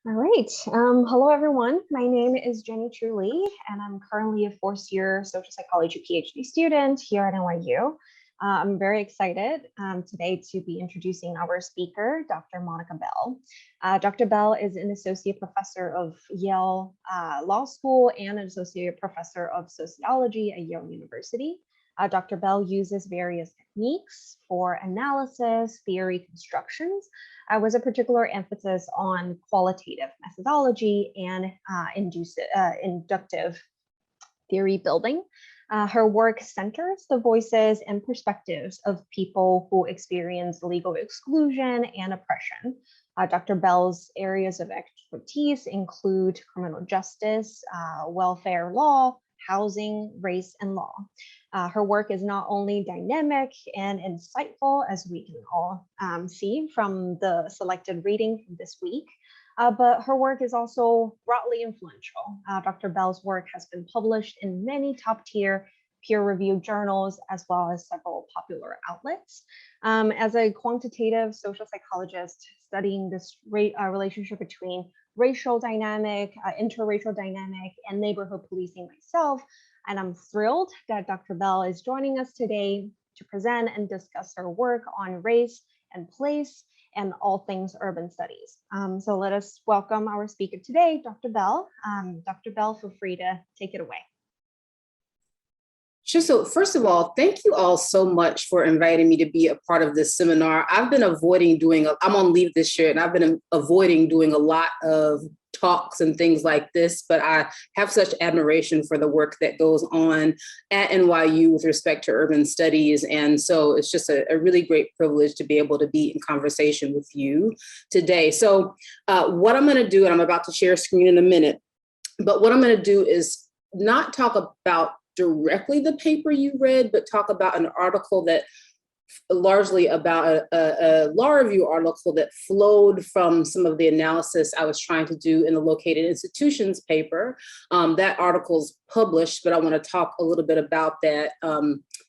All right. Hello, everyone. My name is Jenny Truly, and I'm currently a fourth-year social psychology PhD student here at NYU. I'm very excited today to be introducing our speaker, Dr. Monica Bell. Dr. Bell is an associate professor of Yale Law School and an associate professor of sociology at Yale University. Dr. Bell uses various techniques for analysis, theory constructions, with a particular emphasis on qualitative methodology and inductive theory building. Her work centers the voices and perspectives of people who experience legal exclusion and oppression. Dr. Bell's areas of expertise include criminal justice, welfare law, housing, race, and law. Her work is not only dynamic and insightful, as we can all see from the selected reading this week, but her work is also broadly influential. Dr. Bell's work has been published in many top-tier peer-reviewed journals, as well as several popular outlets. As a quantitative social psychologist studying this relationship between racial dynamic, interracial dynamic, and neighborhood policing myself, and I'm thrilled that Dr. Bell is joining us today to present and discuss her work on race and place and all things urban studies. So let us welcome our speaker today, Dr. Bell. Dr. Bell, feel free to take it away. Sure. So first of all, thank you all so much for inviting me to be a part of this seminar. I've been avoiding I'm on leave this year, and I've been avoiding doing a lot of talks and things like this, but I have such admiration for the work that goes on at NYU with respect to urban studies. And so it's just a really great privilege to be able to be in conversation with you today. So what I'm going to do, and I'm about to share a screen in a minute, but what I'm going to do is not talk about directly the paper you read, but talk about an article that largely about a law review article that flowed from some of the analysis I was trying to do in the Located Institutions paper. That article's published, but I want to talk a little bit about that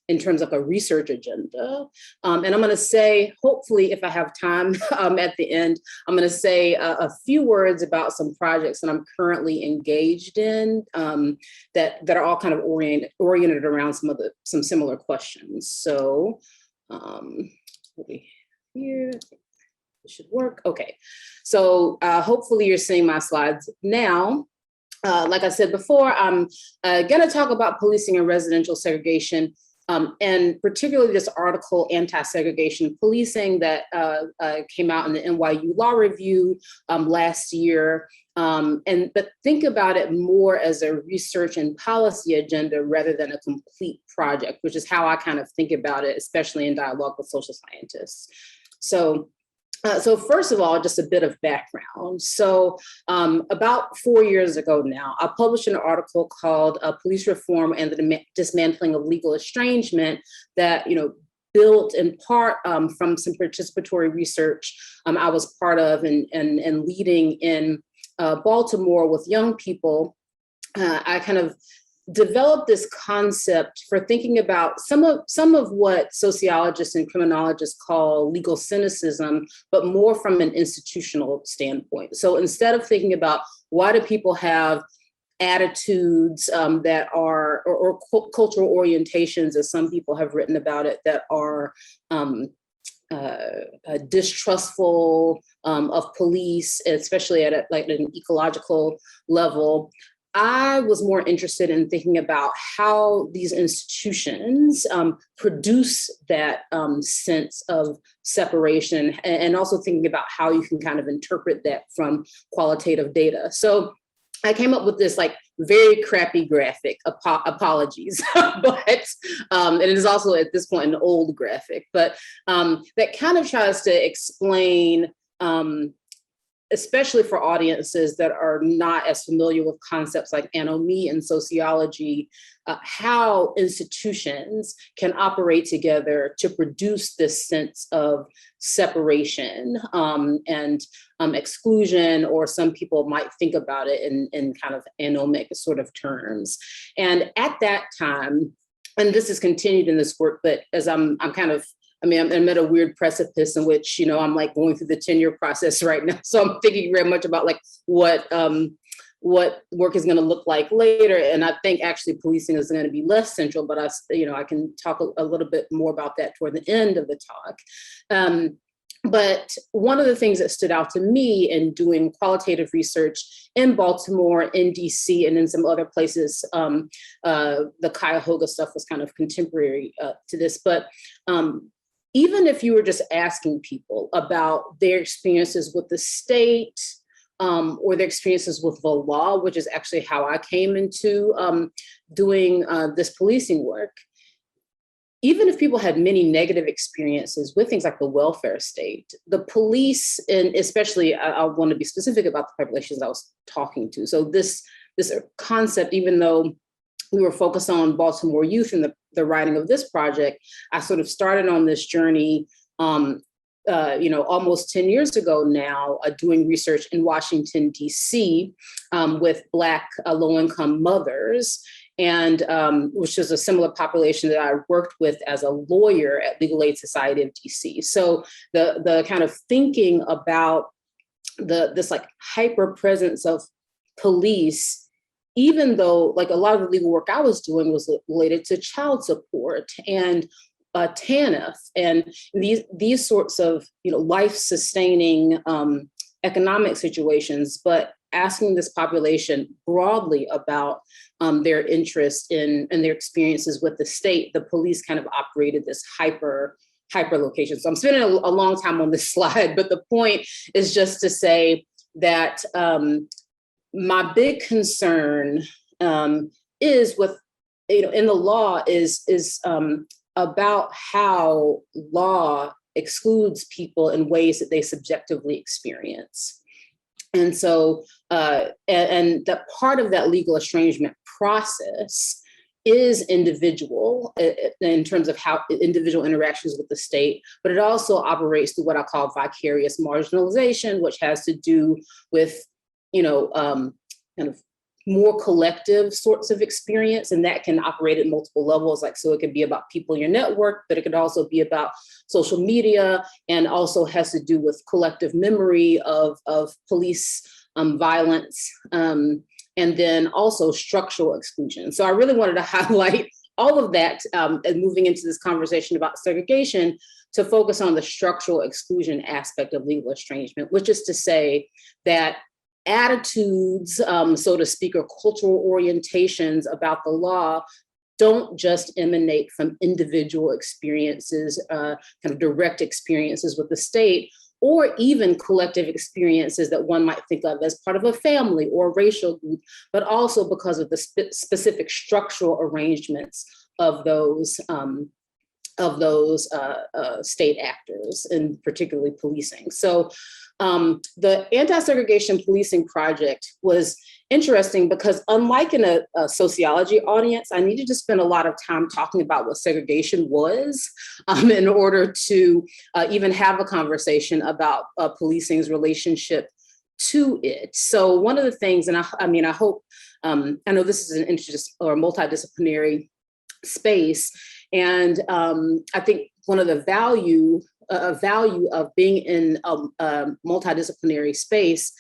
in terms of a research agenda. And I'm going to say, hopefully, if I have time at the end, I'm going to say a few words about some projects that I'm currently engaged in that are all kind of oriented around some similar questions. So here, it should work. Okay, so hopefully you're seeing my slides now. Like I said before, I'm going to talk about policing and residential segregation, and particularly this article, Anti-Segregation Policing, that came out in the NYU Law Review last year. But think about it more as a research and policy agenda rather than a complete project, which is how I kind of think about it, especially in dialogue with social scientists. So first of all, just a bit of background. So about 4 years ago now, I published an article called Police Reform and the Dismantling of Legal Estrangement that, built in part from some participatory research I was part of and leading in Baltimore with young people. I kind of developed this concept for thinking about some of what sociologists and criminologists call legal cynicism, but more from an institutional standpoint. So instead of thinking about why do people have attitudes that are, or cultural orientations, as some people have written about it, that are distrustful of police, especially at an ecological level, I was more interested in thinking about how these institutions produce that sense of separation, and also thinking about how you can kind of interpret that from qualitative data. So I came up with this very crappy graphic, apologies, but and it is also at this point an old graphic, but that kind of tries to explain, especially for audiences that are not as familiar with concepts like anomie and sociology, how institutions can operate together to produce this sense of separation and exclusion, or some people might think about it in kind of anomic sort of terms. And at that time, and this is continued in this work, but as I'm kind of I'm at a weird precipice in which, I'm like going through the tenure process right now. So I'm thinking very much about like what work is going to look like later. And I think actually policing is going to be less central, but I can talk a little bit more about that toward the end of the talk. But one of the things that stood out to me in doing qualitative research in Baltimore, in DC, and in some other places, the Cuyahoga stuff was kind of contemporary to this, but even if you were just asking people about their experiences with the state, or their experiences with the law, which is actually how I came into doing this policing work, even if people had many negative experiences with things like the welfare state, the police, and especially I want to be specific about the populations I was talking to. So this concept, even though we were focused on Baltimore youth in the writing of this project, I sort of started on this journey almost 10 years ago now, doing research in Washington, DC, with Black low-income mothers, and which is a similar population that I worked with as a lawyer at Legal Aid Society of DC. So the kind of thinking about this like hyper presence of police, even though like a lot of the legal work I was doing was related to child support and TANF and these sorts of life-sustaining economic situations, but asking this population broadly about their interest in and their experiences with the state, the police kind of operated this hyper location. So I'm spending a long time on this slide, but the point is just to say that my big concern is with, in the law is about how law excludes people in ways that they subjectively experience. And so, and that part of that legal estrangement process is individual in terms of how individual interactions with the state, but it also operates through what I call vicarious marginalization, which has to do with, kind of more collective sorts of experience, and that can operate at multiple levels. Like, so it could be about people in your network, but it could also be about social media, and also has to do with collective memory of police violence, and then also structural exclusion. So I really wanted to highlight all of that, and moving into this conversation about segregation, to focus on the structural exclusion aspect of legal estrangement, which is to say that attitudes, so to speak, or cultural orientations about the law don't just emanate from individual experiences, kind of direct experiences with the state, or even collective experiences that one might think of as part of a family or a racial group, but also because of the specific structural arrangements of those state actors, and particularly policing. So the anti-segregation policing project was interesting because, unlike in a sociology audience, I needed to spend a lot of time talking about what segregation was in order to even have a conversation about policing's relationship to it. So one of the things, and I hope, I know this is an multidisciplinary space, and I think one of the value of being in a multidisciplinary space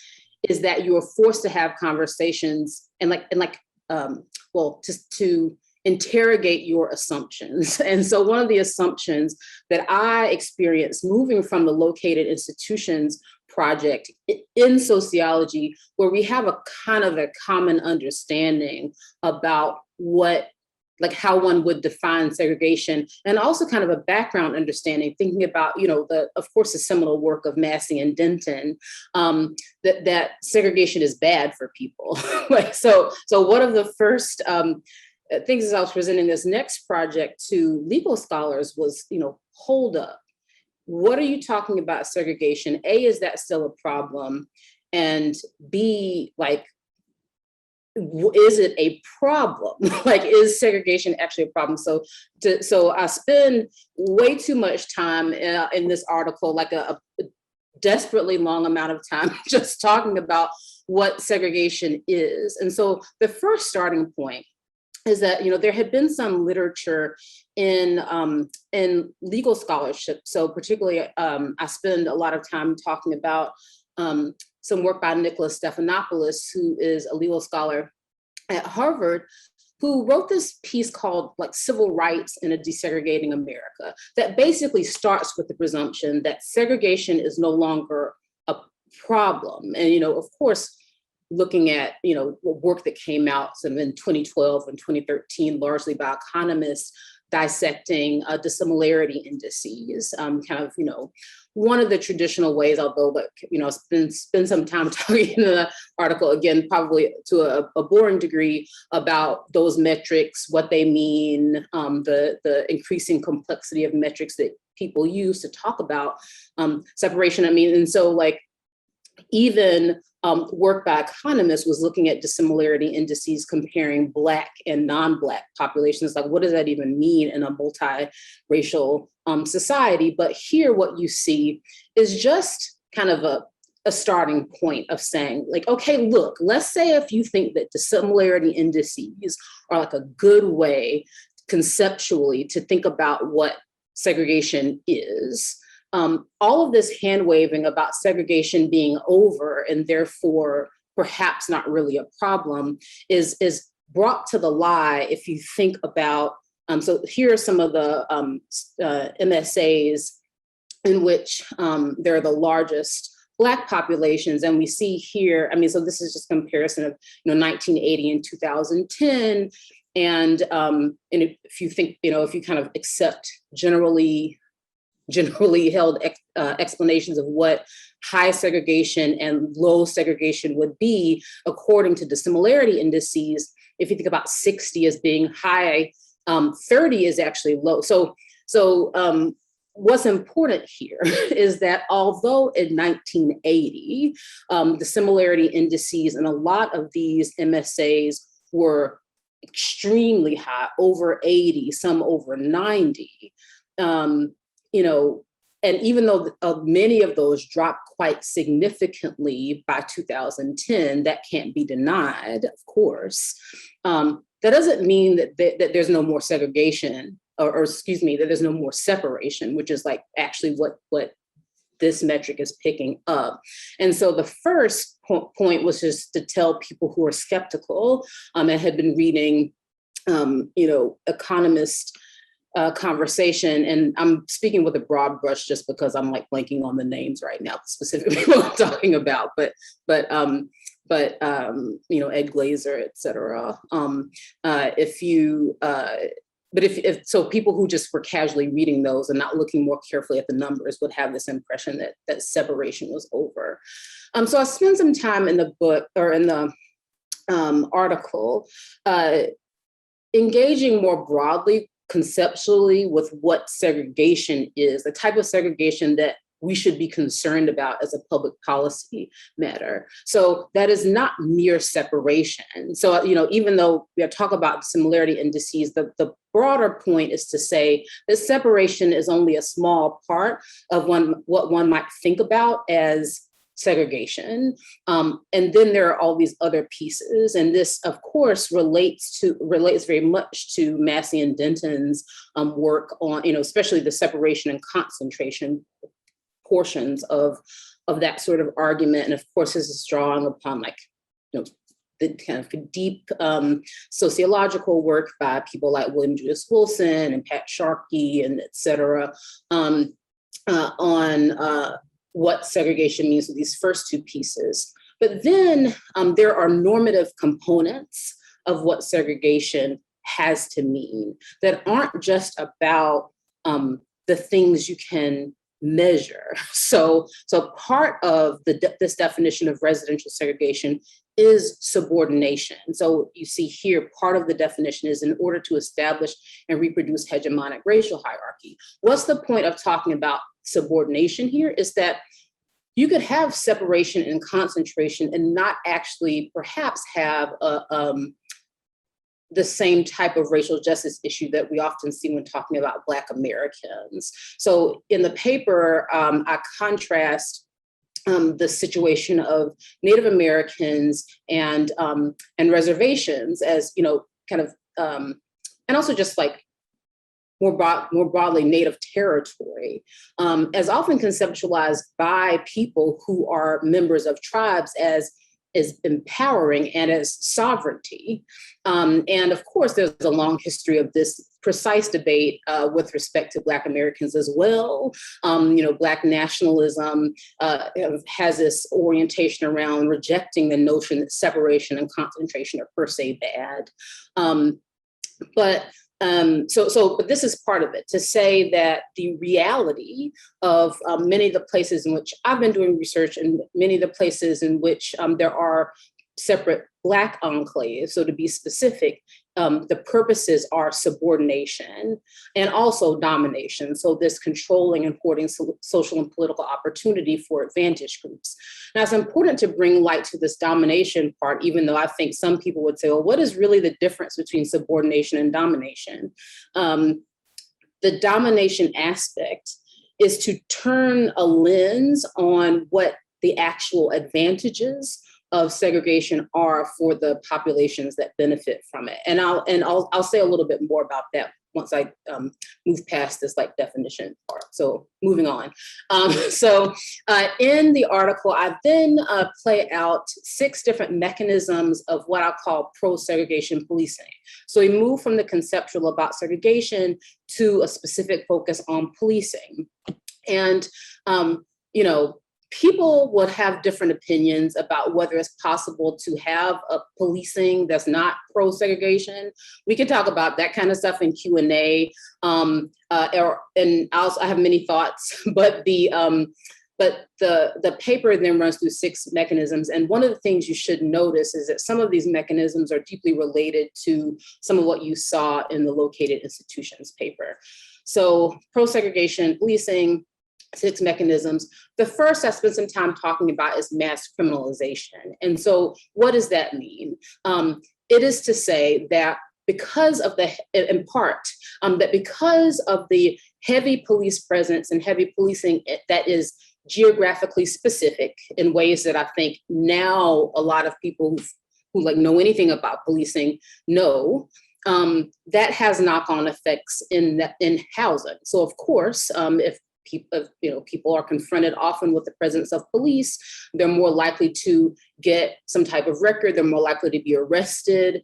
is that you are forced to have conversations just to interrogate your assumptions. And so one of the assumptions that I experienced moving from the located institutions project in sociology, where we have a kind of a common understanding about how one would define segregation, and also kind of a background understanding, thinking about, of course, the seminal work of Massey and Denton, that segregation is bad for people. So one of the first things as I was presenting this next project to legal scholars was, hold up, what are you talking about segregation? A, is that still a problem? And B, is it a problem? Is segregation actually a problem? So I spend way too much time in this article, like a desperately long amount of time, just talking about what segregation is. And so the first starting point is that, there had been some literature in legal scholarship. So particularly, I spend a lot of time talking about some work by Nicholas Stephanopoulos, who is a legal scholar at Harvard, who wrote this piece called like Civil Rights in a Desegregating America, that basically starts with the presumption that segregation is no longer a problem. And, of course, looking at, work that came out sort of in 2012 and 2013, largely by economists dissecting dissimilarity indices, one of the traditional ways, although, spend some time talking in the article, again, probably to a boring degree, about those metrics, what they mean, the increasing complexity of metrics that people use to talk about separation. And so even work by economists was looking at dissimilarity indices comparing Black and non-Black populations. Like, what does that even mean in a multiracial society? But here, what you see is just kind of a starting point of saying, okay, look, let's say if you think that dissimilarity indices are like a good way conceptually to think about what segregation is. All of this hand waving about segregation being over and therefore perhaps not really a problem is brought to the lie if you think about, so here are some of the MSAs in which there are the largest Black populations. And we see here, so this is just comparison of 1980 and 2010. And if you think, if you kind of accept generally held explanations of what high segregation and low segregation would be according to dissimilarity indices, if you think about 60 as being high, 30 is actually low. So what's important here is that although in 1980, the similarity indices in a lot of these MSAs were extremely high, over 80, some over 90, and even though many of those dropped quite significantly by 2010, that can't be denied, of course. That doesn't mean that there's no more segregation, or excuse me, that there's no more separation, which is actually what this metric is picking up. And so the first point was just to tell people who are skeptical and had been reading, economist conversation, and I'm speaking with a broad brush just because I'm blanking on the names right now, specifically what I'm talking about, but Ed Glazer, et cetera. If so, people who just were casually reading those and not looking more carefully at the numbers would have this impression that separation was over. So I spent some time in the book or in the article engaging more broadly conceptually with what segregation is, the type of segregation that we should be concerned about as a public policy matter. So that is not mere separation. So, even though we talk about similarity indices, the broader point is to say that separation is only a small part of what one might think about as segregation. And then there are all these other pieces. And this, of course, relates very much to Massey and Denton's work on, especially the separation and concentration portions of that sort of argument. And of course, this is drawing upon the kind of deep sociological work by people like William Judith Wilson and Pat Sharkey and et cetera on what segregation means with these first two pieces. But then there are normative components of what segregation has to mean that aren't just about the things you can measure. So part of this definition of residential segregation is subordination. So you see here, part of the definition is in order to establish and reproduce hegemonic racial hierarchy. What's the point of talking about subordination here is that you could have separation and concentration and not actually perhaps have the same type of racial justice issue that we often see when talking about Black Americans. So in the paper, I contrast the situation of Native Americans and reservations as, kind of and also just like more broadly Native territory, as often conceptualized by people who are members of tribes as empowering and as sovereignty. And of course, there's a long history of this precise debate with respect to Black Americans as well. Black nationalism has this orientation around rejecting the notion that separation and concentration are per se bad. But this is part of it, to say that the reality of many of the places in which I've been doing research and many of the places in which there are separate Black enclaves, so to be specific, the purposes are subordination and also domination. So this controlling and hoarding social and political opportunity for advantage groups. Now, it's important to bring light to this domination part, even though I think some people would say, well, what is really the difference between subordination and domination? The domination aspect is to turn a lens on what the actual advantages of segregation are for the populations that benefit from it. And I'll say a little bit more about that once I move past this like definition part. So moving on. In the article, I then play out 6 different mechanisms of what I call pro-segregation policing. So we move from the conceptual about segregation to a specific focus on policing. And, people would have different opinions about whether it's possible to have a policing that's not pro-segregation. We can talk about that kind of stuff in Q&A, and I have many thoughts, but the paper then runs through 6 mechanisms. And one of the things you should notice is that some of these mechanisms are deeply related to some of what you saw in the located institutions paper. So pro-segregation policing, 6 mechanisms. The first I spent some time talking about is mass criminalization. And so what does that mean? It is to say that because of the heavy police presence and heavy policing that is geographically specific in ways that I think now a lot of people who like know anything about policing know, that has knock-on effects in housing. So of course, if people are confronted often with the presence of police, they're more likely to get some type of record, they're more likely to be arrested.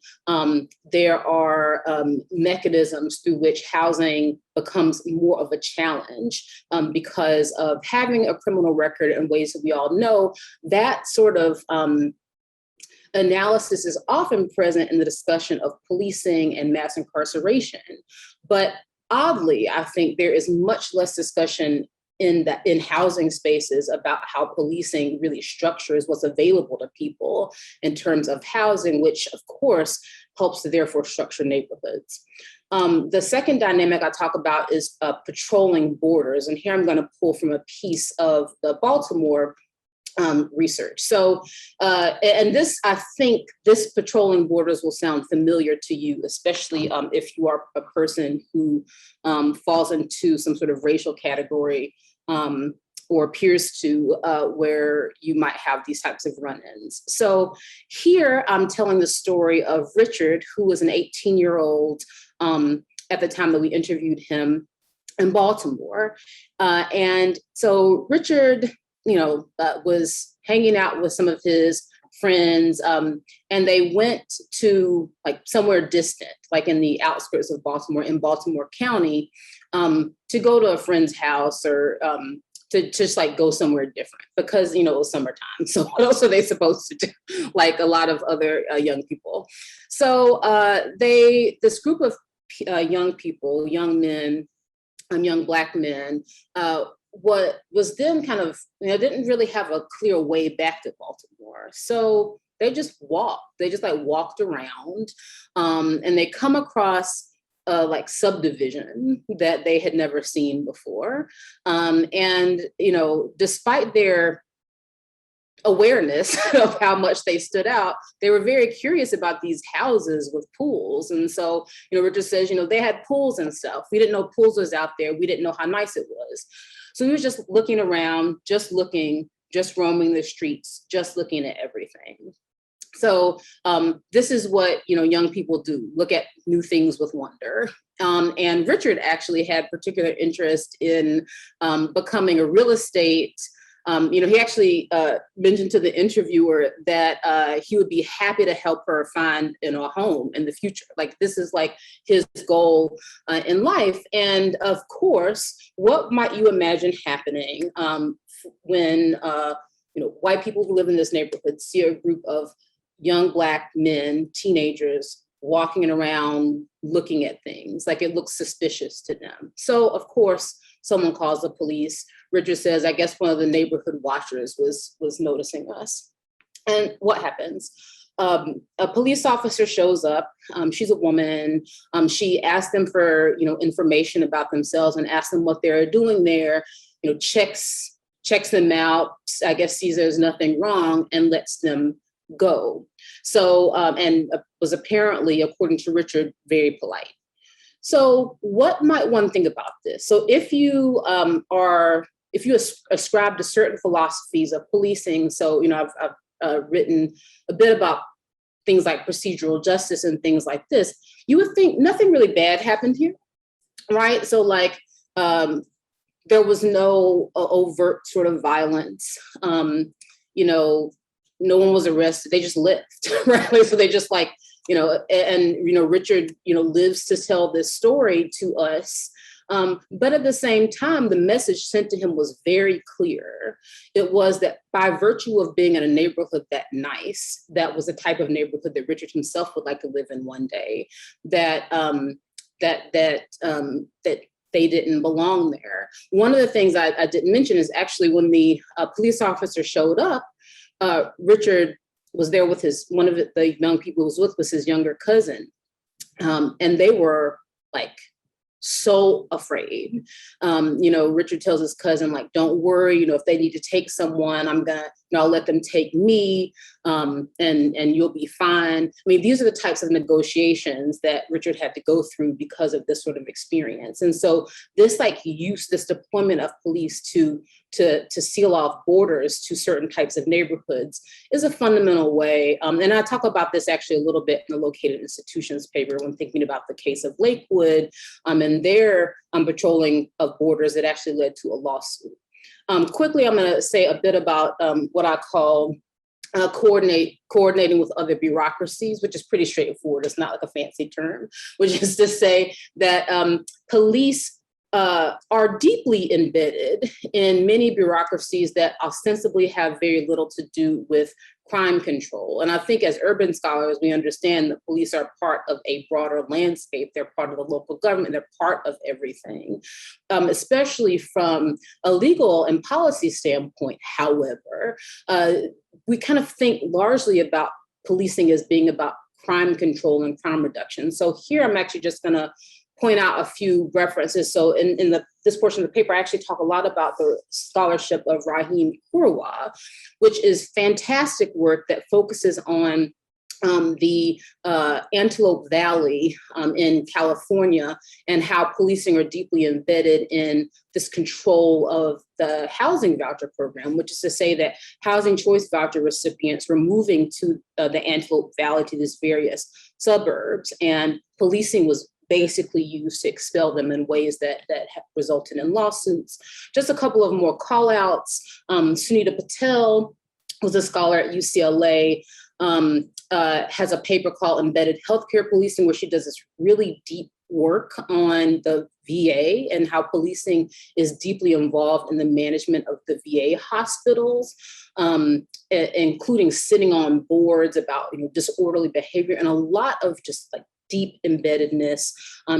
There are mechanisms through which housing becomes more of a challenge because of having a criminal record in ways that we all know. That sort of analysis is often present in the discussion of policing and mass incarceration. But oddly, I think there is much less discussion in housing spaces about how policing really structures what's available to people in terms of housing, which of course helps to therefore structure neighborhoods. The second dynamic I talk about is patrolling borders. And here I'm going to pull from a piece of the Baltimore research. So, and this, I think this patrolling borders will sound familiar to you, especially if you are a person who falls into some sort of racial category or appears to where you might have these types of run-ins. So here I'm telling the story of Richard, who was an 18-year-old at the time that we interviewed him in Baltimore. And so Richard, was hanging out with some of his friends, and they went to like somewhere distant, like in the outskirts of Baltimore, in Baltimore County, to go to a friend's house or to just like go somewhere different because, it was summertime. So what else are they supposed to do? Like a lot of other young people. So this group of young people, young men, young Black men, what was then kind of, didn't really have a clear way back to Baltimore. So they just walked. They just like walked around and they come across like subdivision that they had never seen before. And, despite their awareness of how much they stood out, they were very curious about these houses with pools. And so, Richard says, they had pools and stuff. We didn't know pools was out there. We didn't know how nice it was. So he was just looking around, just looking, just roaming the streets, just looking at everything. So this is what, young people do, look at new things with wonder. And Richard actually had particular interest in becoming a real estate. He actually mentioned to the interviewer that he would be happy to help her find a home in the future. Like, this is like his goal in life. And of course, what might you imagine happening when white people who live in this neighborhood see a group of young Black men, teenagers, walking around looking at things? Like, it looks suspicious to them. So of course, someone calls the police. Richard says, I guess one of the neighborhood watchers was noticing us. And what happens? A police officer shows up. She's a woman. She asks them for information about themselves and asks them what they're doing there. Checks them out. I guess sees there's nothing wrong and lets them go. So and was apparently, according to Richard, very polite. So what might one think about this? So if you ascribe to certain philosophies of policing, so I've written a bit about things like procedural justice and things like this, you would think nothing really bad happened here, right? So like there was no overt sort of violence. No one was arrested. They just lived, right? So they just Richard, lives to tell this story to us. But at the same time, the message sent to him was very clear. It was that by virtue of being in a neighborhood that nice, that was the type of neighborhood that Richard himself would like to live in one day, that they didn't belong there. One of the things I didn't mention is actually when the police officer showed up, Richard was there with one of the young people he was with was his younger cousin. And they were like so afraid. Richard tells his cousin, like, don't worry, if they need to take someone, I'll let them take me, and you'll be fine. I mean, these are the types of negotiations that Richard had to go through because of this sort of experience. And so this deployment of police to seal off borders to certain types of neighborhoods is a fundamental way. And I talk about this actually a little bit in the Located Institutions paper when thinking about the case of Lakewood and their patrolling of borders that actually led to a lawsuit. Quickly, I'm going to say a bit about what I call coordinating with other bureaucracies, which is pretty straightforward. It's not like a fancy term, which is to say that police are deeply embedded in many bureaucracies that ostensibly have very little to do with crime control. And I think as urban scholars, we understand that police are part of a broader landscape. They're part of the local government. They're part of everything, especially from a legal and policy standpoint. However, we kind of think largely about policing as being about crime control and crime reduction. So here I'm actually just going to point out a few references. So in this portion of the paper, I actually talk a lot about the scholarship of Rahim Kurwa, which is fantastic work that focuses on the Antelope Valley in California and how policing are deeply embedded in this control of the housing voucher program, which is to say that housing choice voucher recipients were moving to the Antelope Valley, to these various suburbs, and policing was basically used to expel them in ways that have resulted in lawsuits. Just a couple of more call outs. Sunita Patel was a scholar at UCLA, has a paper called Embedded Healthcare Policing, where she does this really deep work on the VA and how policing is deeply involved in the management of the VA hospitals, including sitting on boards about disorderly behavior and a lot of just like deep embeddedness.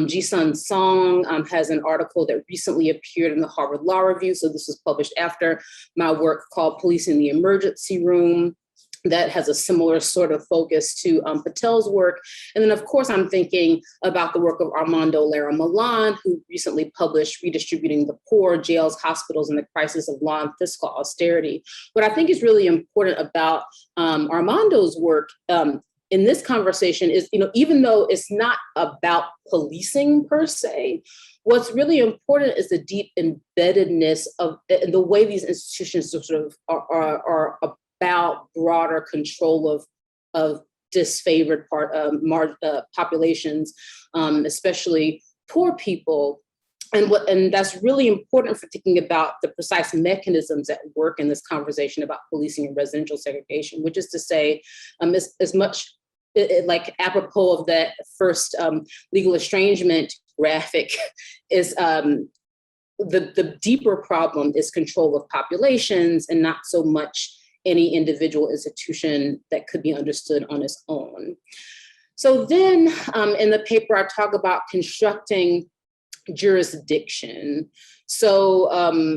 Ji-Sun Song has an article that recently appeared in the Harvard Law Review. So this was published after my work called Policing the Emergency Room, that has a similar sort of focus to Patel's work. And then of course, I'm thinking about the work of Armando Lara Milan, who recently published Redistributing the Poor, Jails, Hospitals, and the Crisis of Law and Fiscal Austerity. What I think is really important about Armando's work in this conversation is, even though it's not about policing per se, what's really important is the deep embeddedness of the way these institutions sort of are about broader control of of disfavored populations, especially poor people. And that's really important for thinking about the precise mechanisms at work in this conversation about policing and residential segregation, which is to say, as much like apropos of that first legal estrangement graphic is the deeper problem is control of populations and not so much any individual institution that could be understood on its own. So then in the paper, I talk about constructing jurisdiction. So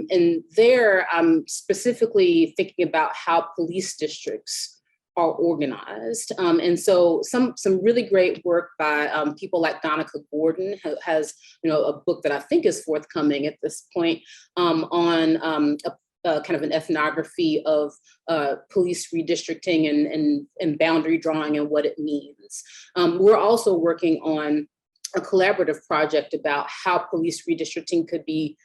in there, I'm specifically thinking about how police districts are organized. And so some really great work by people like Donica Gordon, who has a book that I think is forthcoming at this point on kind of an ethnography of police redistricting and boundary drawing and what it means. We're also working on a collaborative project about how police redistricting could be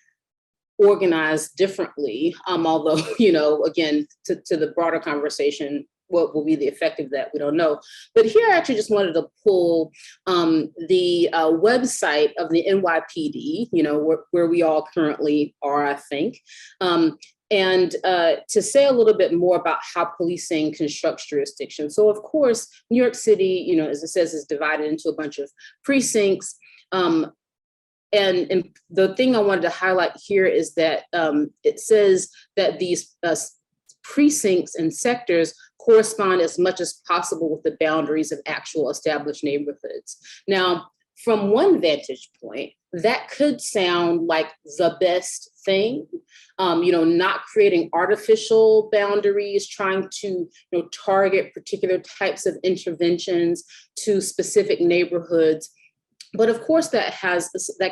organized differently, although, again, to the broader conversation, what will be the effect of that, we don't know. But here I actually just wanted to pull the website of the NYPD, where we all currently are, I think. And to say a little bit more about how policing constructs jurisdiction. So of course, New York City, as it says, is divided into a bunch of precincts. And the thing I wanted to highlight here is that it says that these precincts and sectors correspond as much as possible with the boundaries of actual established neighborhoods. Now, from one vantage point, that could sound like the best thing, not creating artificial boundaries, trying to target particular types of interventions to specific neighborhoods. But of course, that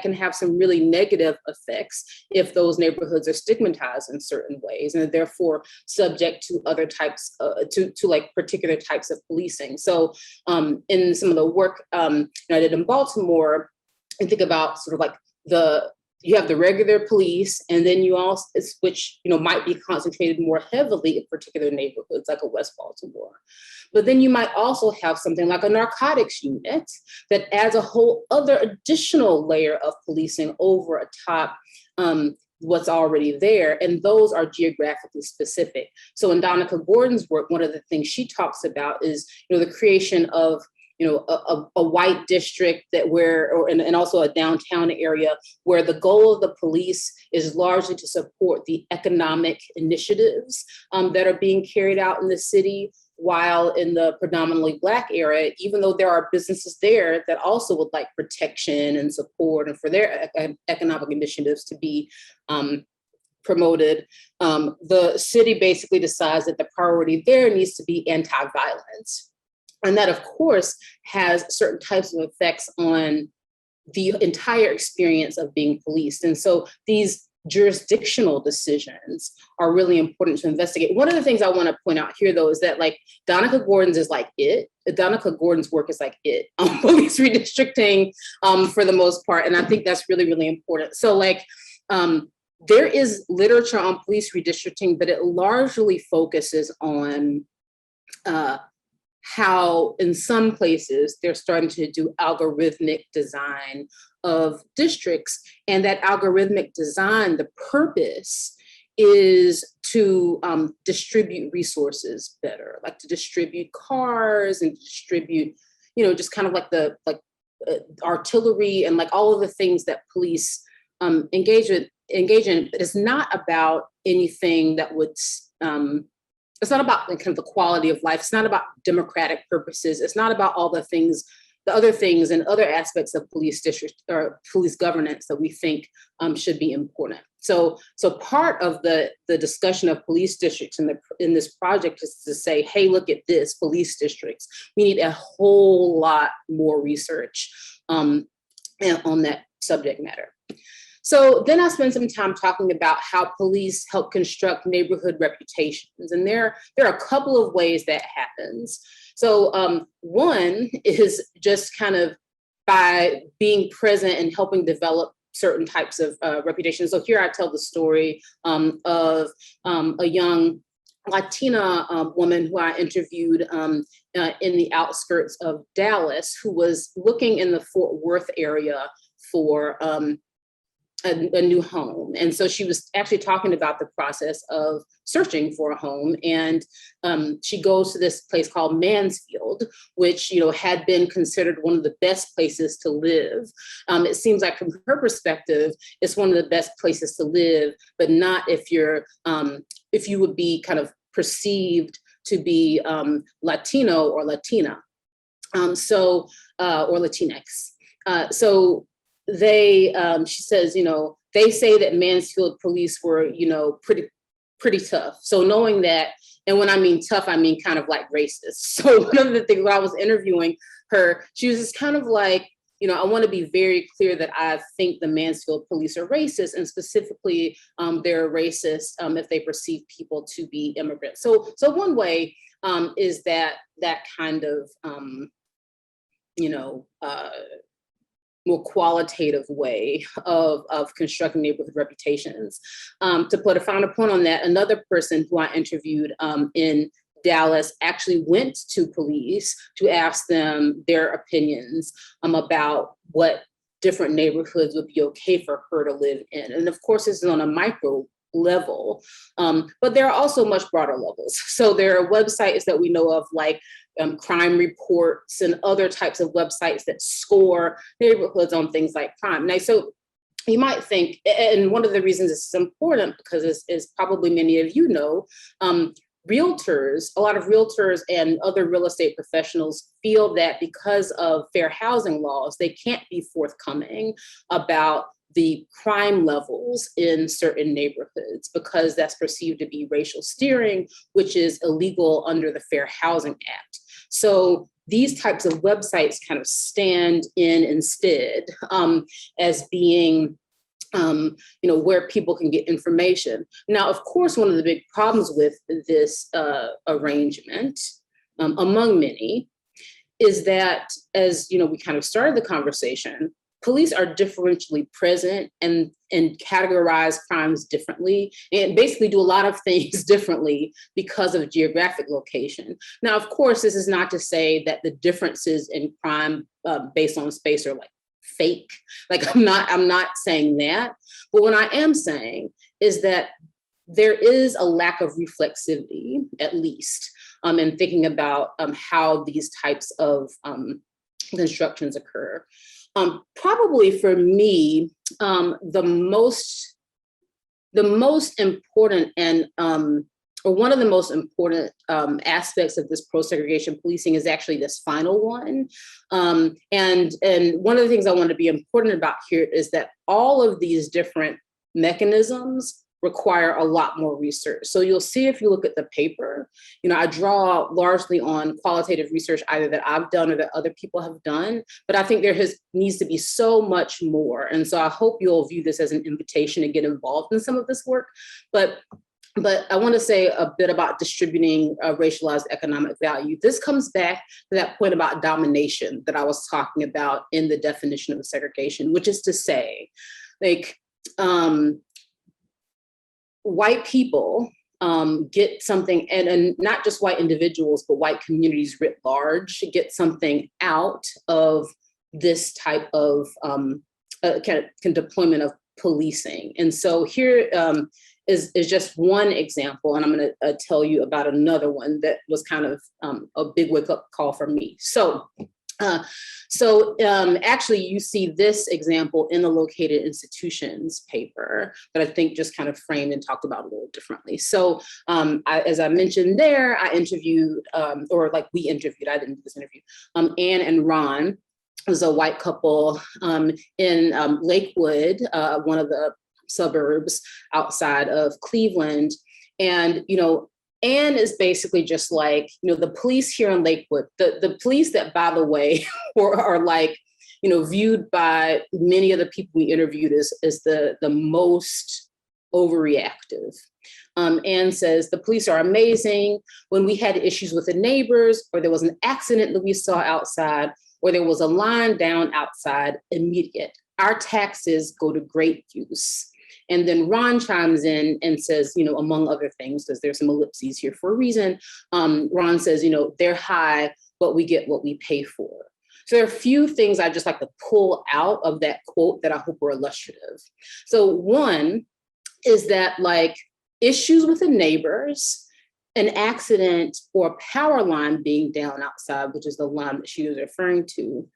can have some really negative effects if those neighborhoods are stigmatized in certain ways and are therefore subject to other types, to like particular types of policing. So in some of the work I did in Baltimore, I think about sort of like you have the regular police, and then you also, which might be concentrated more heavily in particular neighborhoods like a West Baltimore. But then you might also have something like a narcotics unit that adds a whole other additional layer of policing over atop what's already there, and those are geographically specific. So in Donica Gordon's work, one of the things she talks about is the creation of a white district and also a downtown area where the goal of the police is largely to support the economic initiatives that are being carried out in the city, while in the predominantly Black area, even though there are businesses there that also would like protection and support and for their economic initiatives to be promoted, the city basically decides that the priority there needs to be anti-violence. And that, of course, has certain types of effects on the entire experience of being policed. And so these jurisdictional decisions are really important to investigate. One of the things I want to point out here, though, is that like Donica Gordon's is like it. Donica Gordon's work is like it on police redistricting for the most part. And I think that's really, really important. So like there is literature on police redistricting, but it largely focuses on how in some places they're starting to do algorithmic design of districts, and that algorithmic design, the purpose is to distribute resources better, like to distribute cars and distribute, just kind of like the artillery and like all of the things that police engage in. But it's not about anything that would it's not about kind of the quality of life. It's not about democratic purposes. It's not about all the other things and other aspects of police district or police governance that we think should be important. So part of the discussion of police districts in this project is to say, hey, look at this, police districts. We need a whole lot more research on that subject matter. So then I spent some time talking about how police help construct neighborhood reputations. And there are a couple of ways that happens. So one is just kind of by being present and helping develop certain types of reputations. So here I tell the story of a young Latina woman who I interviewed in the outskirts of Dallas, who was looking in the Fort Worth area for a new home. And so she was actually talking about the process of searching for a home. And she goes to this place called Mansfield, which, had been considered one of the best places to live. It seems like from her perspective, it's one of the best places to live, but not if you would be kind of perceived to be Latino or Latina, or Latinx. So she says, they say that Mansfield police were, pretty tough. So knowing that, and when I mean tough, I mean kind of like racist. So one of the things when I was interviewing her, she was just kind of like, I want to be very clear that I think the Mansfield police are racist, and specifically they're racist if they perceive people to be immigrants. So one way is that kind of, more qualitative way of constructing neighborhood reputations. To put a final point on that, another person who I interviewed in Dallas actually went to police to ask them their opinions about what different neighborhoods would be okay for her to live in. And of course, this is on a micro level, but there are also much broader levels. So there are websites that we know of, like crime reports and other types of websites that score neighborhoods on things like crime. Now, so you might think, and one of the reasons this is important, because as probably many of you know, realtors, a lot of realtors and other real estate professionals feel that because of fair housing laws, they can't be forthcoming about the crime levels in certain neighborhoods because that's perceived to be racial steering, which is illegal under the Fair Housing Act. So these types of websites kind of stand in instead as being where people can get information. Now, of course, one of the big problems with this arrangement, among many, is that, as we kind of started the conversation, police are differentially present and categorize crimes differently and basically do a lot of things differently because of geographic location. Now, of course, this is not to say that the differences in crime based on space are like fake. Like I'm not saying that. But what I am saying is that there is a lack of reflexivity, at least, in thinking about how these types of constructions occur. Probably for me, the most important and or one of the most important aspects of this pro-segregation policing is actually this final one. And one of the things I want to be important about here is that all of these different mechanisms require a lot more research. So you'll see if you look at the paper, I draw largely on qualitative research either that I've done or that other people have done, but I think there needs to be so much more. And so I hope you'll view this as an invitation to get involved in some of this work. But I want to say a bit about distributing racialized economic value. This comes back to that point about domination that I was talking about in the definition of segregation, which is to say, like, white people get something, and not just white individuals, but white communities writ large get something out of this type of kind of deployment of policing. And so here is just one example, and I'm going to tell you about another one that was kind of a big wake-up call for me. So actually, you see this example in the Located Institutions paper, but I think just kind of framed and talked about a little differently. So as I mentioned there, I interviewed, we interviewed, I didn't do this interview, Anne and Ron. It was a white couple in Lakewood, one of the suburbs outside of Cleveland. And, Anne is basically just like, the police here in Lakewood, the police that, by the way, are like, viewed by many of the people we interviewed as the most overreactive. Anne says, the police are amazing. When we had issues with the neighbors, or there was an accident that we saw outside, or there was a line down outside, immediate. Our taxes go to great use. And then Ron chimes in and says, among other things, because there's some ellipses here for a reason, Ron says, they're high, but we get what we pay for. So there are a few things I just like to pull out of that quote that I hope are illustrative. So one is that issues with the neighbors, an accident or a power line being down outside, which is the line that she was referring to.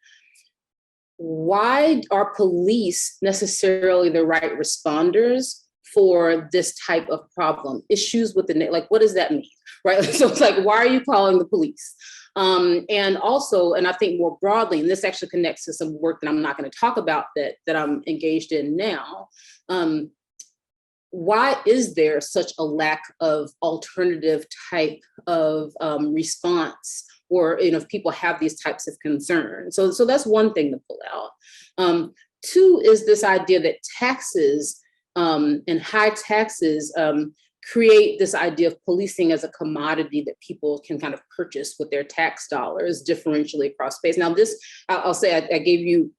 Why are police necessarily the right responders for this type of problem? Issues with the, what does that mean, right? So it's why are you calling the police? And also, and I think more broadly, and this actually connects to some work that I'm not going to talk about that I'm engaged in now. Why is there such a lack of alternative type of response, or if people have these types of concerns? So that's one thing to pull out. Two is this idea that taxes and high taxes create this idea of policing as a commodity that people can kind of purchase with their tax dollars differentially across space. Now this, I'll say,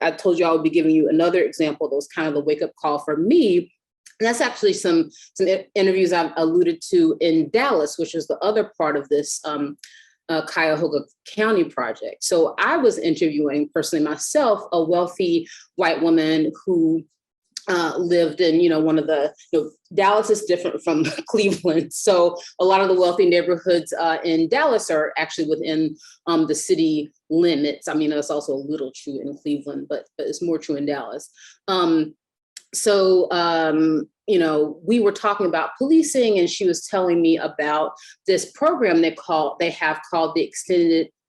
I told you I would be giving you another example that was kind of the wake up call for me. And that's actually some interviews I've alluded to in Dallas, which is the other part of this Cuyahoga County project. So I was interviewing personally myself, a wealthy white woman who lived in, one of the, Dallas is different from Cleveland. So a lot of the wealthy neighborhoods in Dallas are actually within the city limits. I mean, that's also a little true in Cleveland, but it's more true in Dallas. We were talking about policing, and she was telling me about this program they have called the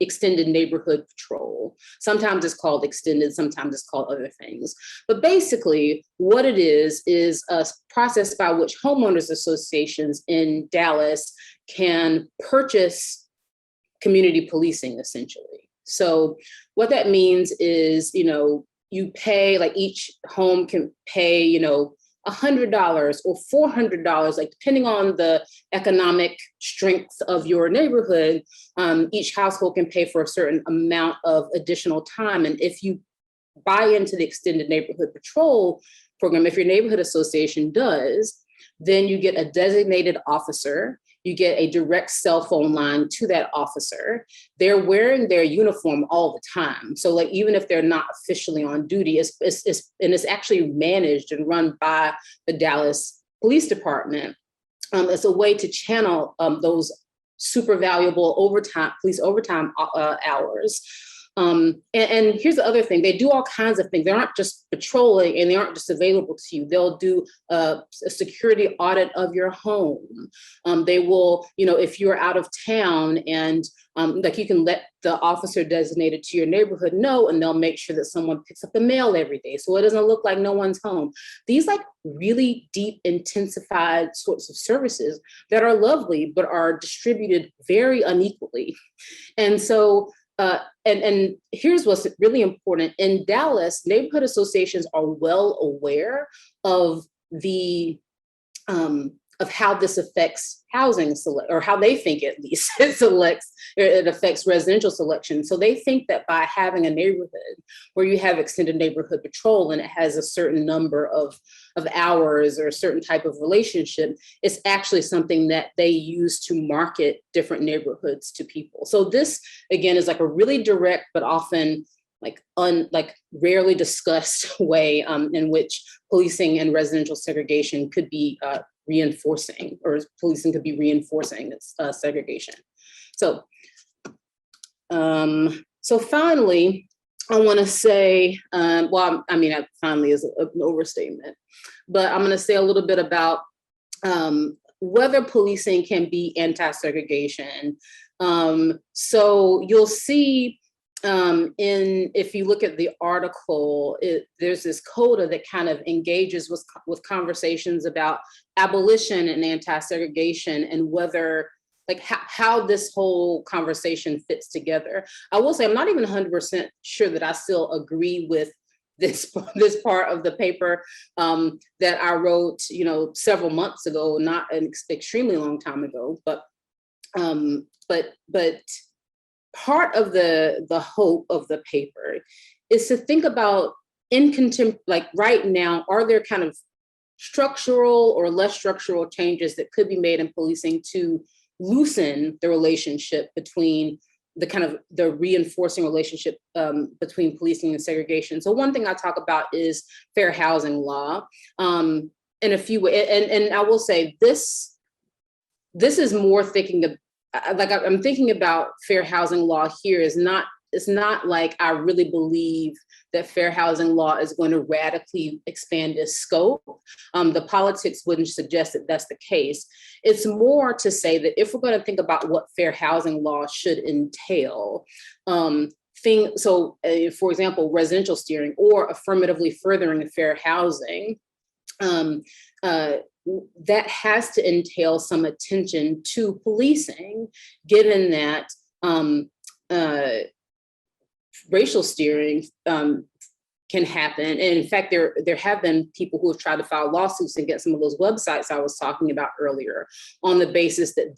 Extended Neighborhood Patrol. Sometimes it's called extended, sometimes it's called other things. But basically what it is a process by which homeowners associations in Dallas can purchase community policing, essentially. So what that means is, you pay, each home can pay, $100 or $400, depending on the economic strength of your neighborhood. Each household can pay for a certain amount of additional time. And if you buy into the Extended Neighborhood Patrol program, if your neighborhood association does, then you get a designated officer. You get a direct cell phone line to that officer. They're wearing their uniform all the time. So even if they're not officially on duty, it's actually managed and run by the Dallas Police Department. It's a way to channel those super valuable police overtime hours. And here's the other thing, they do all kinds of things. They aren't just patrolling and they aren't just available to you. They'll do a security audit of your home. They will, if you're out of town and you can let the officer designated to your neighborhood know, and they'll make sure that someone picks up the mail every day so it doesn't look like no one's home. These really deep, intensified sorts of services that are lovely, but are distributed very unequally. And so, and here's what's really important. In Dallas, neighborhood associations are well aware of of how this affects housing or how they think at least it affects residential selection. So they think that by having a neighborhood where you have extended neighborhood patrol and it has a certain number of hours or a certain type of relationship, it's actually something that they use to market different neighborhoods to people. So this again is a really direct, but often rarely discussed way in which policing and residential segregation could be reinforcing, or policing could be reinforcing this segregation. So, so finally, I want to say, finally is an overstatement, but I'm going to say a little bit about whether policing can be anti-segregation. So you'll see if you look at the article, there's this coda that kind of engages with conversations about abolition and anti-segregation and whether how this whole conversation fits together. I will say I'm not even 100% sure that I still agree with this part of the paper that I wrote, several months ago, not an extremely long time ago, but part of the hope of the paper is to think about right now, are there kind of structural or less structural changes that could be made in policing to loosen the relationship between the reinforcing relationship between policing and segregation. So one thing I talk about is fair housing law in a few ways. And I will say this is more thinking of, I'm thinking about fair housing law here it's not like I really believe that fair housing law is going to radically expand its scope. The politics wouldn't suggest that that's the case. It's more to say that if we're going to think about what fair housing law should entail, for example, residential steering or affirmatively furthering fair housing, that has to entail some attention to policing, given that racial steering can happen. And in fact, there have been people who have tried to file lawsuits against some of those websites I was talking about earlier on the basis that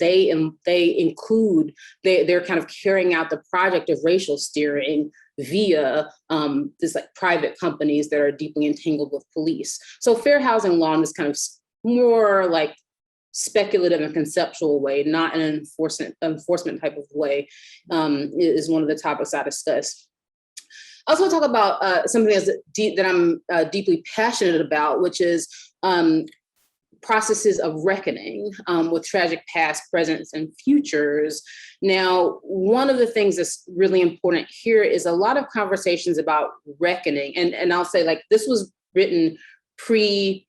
they're kind of carrying out the project of racial steering via this like private companies that are deeply entangled with police. So fair housing law in this kind of more like speculative and conceptual way, not in an enforcement type of way, is one of the topics I discussed. I also talk about something that I'm deeply passionate about, which is processes of reckoning with tragic past, presents, and futures. Now, one of the things that's really important here is a lot of conversations about reckoning. And I'll say, like, this was written pre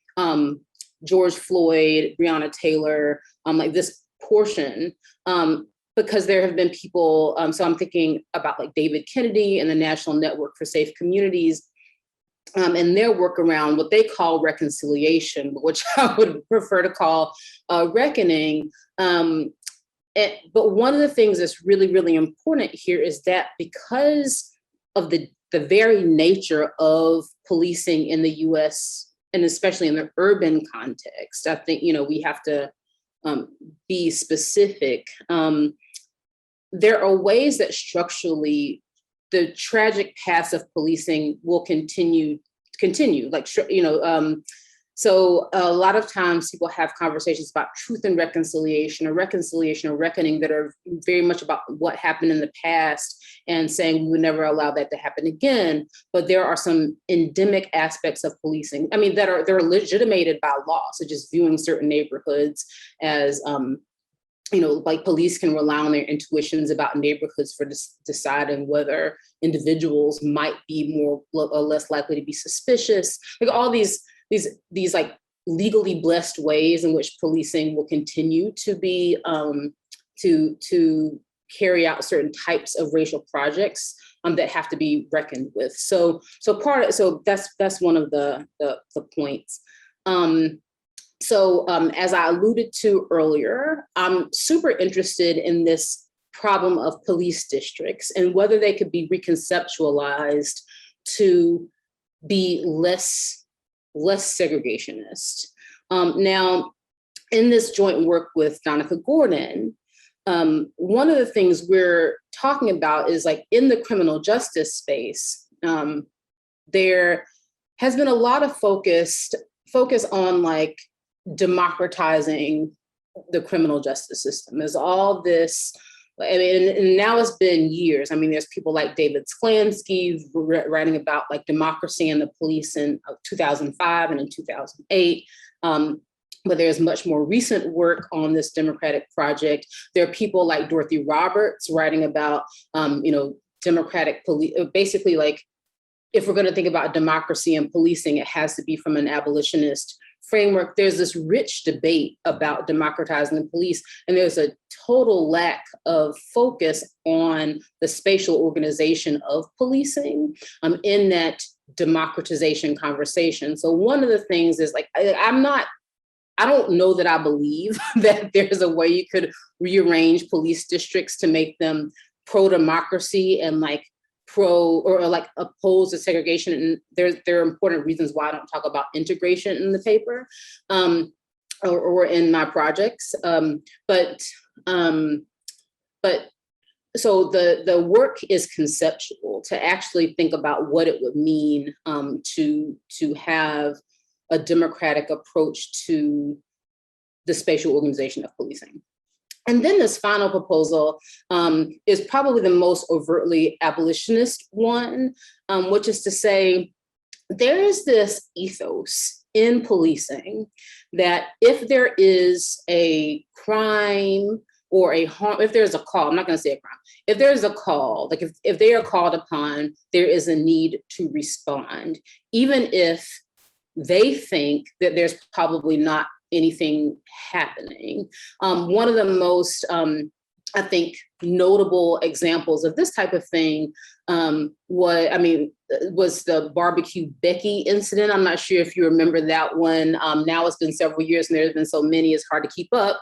George Floyd, Breonna Taylor, like this portion, because there have been people, so I'm thinking about like David Kennedy and the National Network for Safe Communities, and their work around what they call reconciliation, which I would prefer to call reckoning. But one of the things that's really, really important here is that because of the very nature of policing in the US, and especially in the urban context, I think, we have to be specific. There are ways that structurally the tragic past of policing will continue. Like, so a lot of times people have conversations about truth and reconciliation or reckoning that are very much about what happened in the past and saying we would never allow that to happen again. But there are some endemic aspects of policing, they're legitimated by law, such as viewing certain neighborhoods as, like police can rely on their intuitions about neighborhoods for deciding whether individuals might be more or less likely to be suspicious. Like all these like legally blessed ways in which policing will continue to be to carry out certain types of racial projects that have to be reckoned with. So that's one of the points. As I alluded to earlier, I'm super interested in this problem of police districts and whether they could be reconceptualized to be less segregationist. Now, in this joint work with Donica Gordon, one of the things we're talking about is like in the criminal justice space, there has been a lot of focus on like democratizing the criminal justice system. There's all this, and now it's been years. There's people like David Sklansky writing about like democracy and the police in 2005 and in 2008. But there's much more recent work on this democratic project. There are people like Dorothy Roberts writing about, democratic police, basically like, if we're going to think about democracy and policing, it has to be from an abolitionist framework. There's this rich debate about democratizing the police, and there's a total lack of focus on the spatial organization of policing in that democratization conversation. So one of the things is like, I don't know that I believe that there's a way you could rearrange police districts to make them pro-democracy and like like oppose the segregation. And there are important reasons why I don't talk about integration in the paper or in my projects. But so the work is conceptual, to actually think about what it would mean to have a democratic approach to the spatial organization of policing. And then this final proposal is probably the most overtly abolitionist one, which is to say, there is this ethos in policing that if there is a crime or a harm, if there's a call, I'm not going to say a crime, if there's a call, like if they are called upon, there is a need to respond, even if they think that there's probably not anything happening. One of the most, I think, notable examples of this type of thing was the barbecue Becky incident. I'm not sure if you remember that one. Now it's been several years and there's been so many, it's hard to keep up.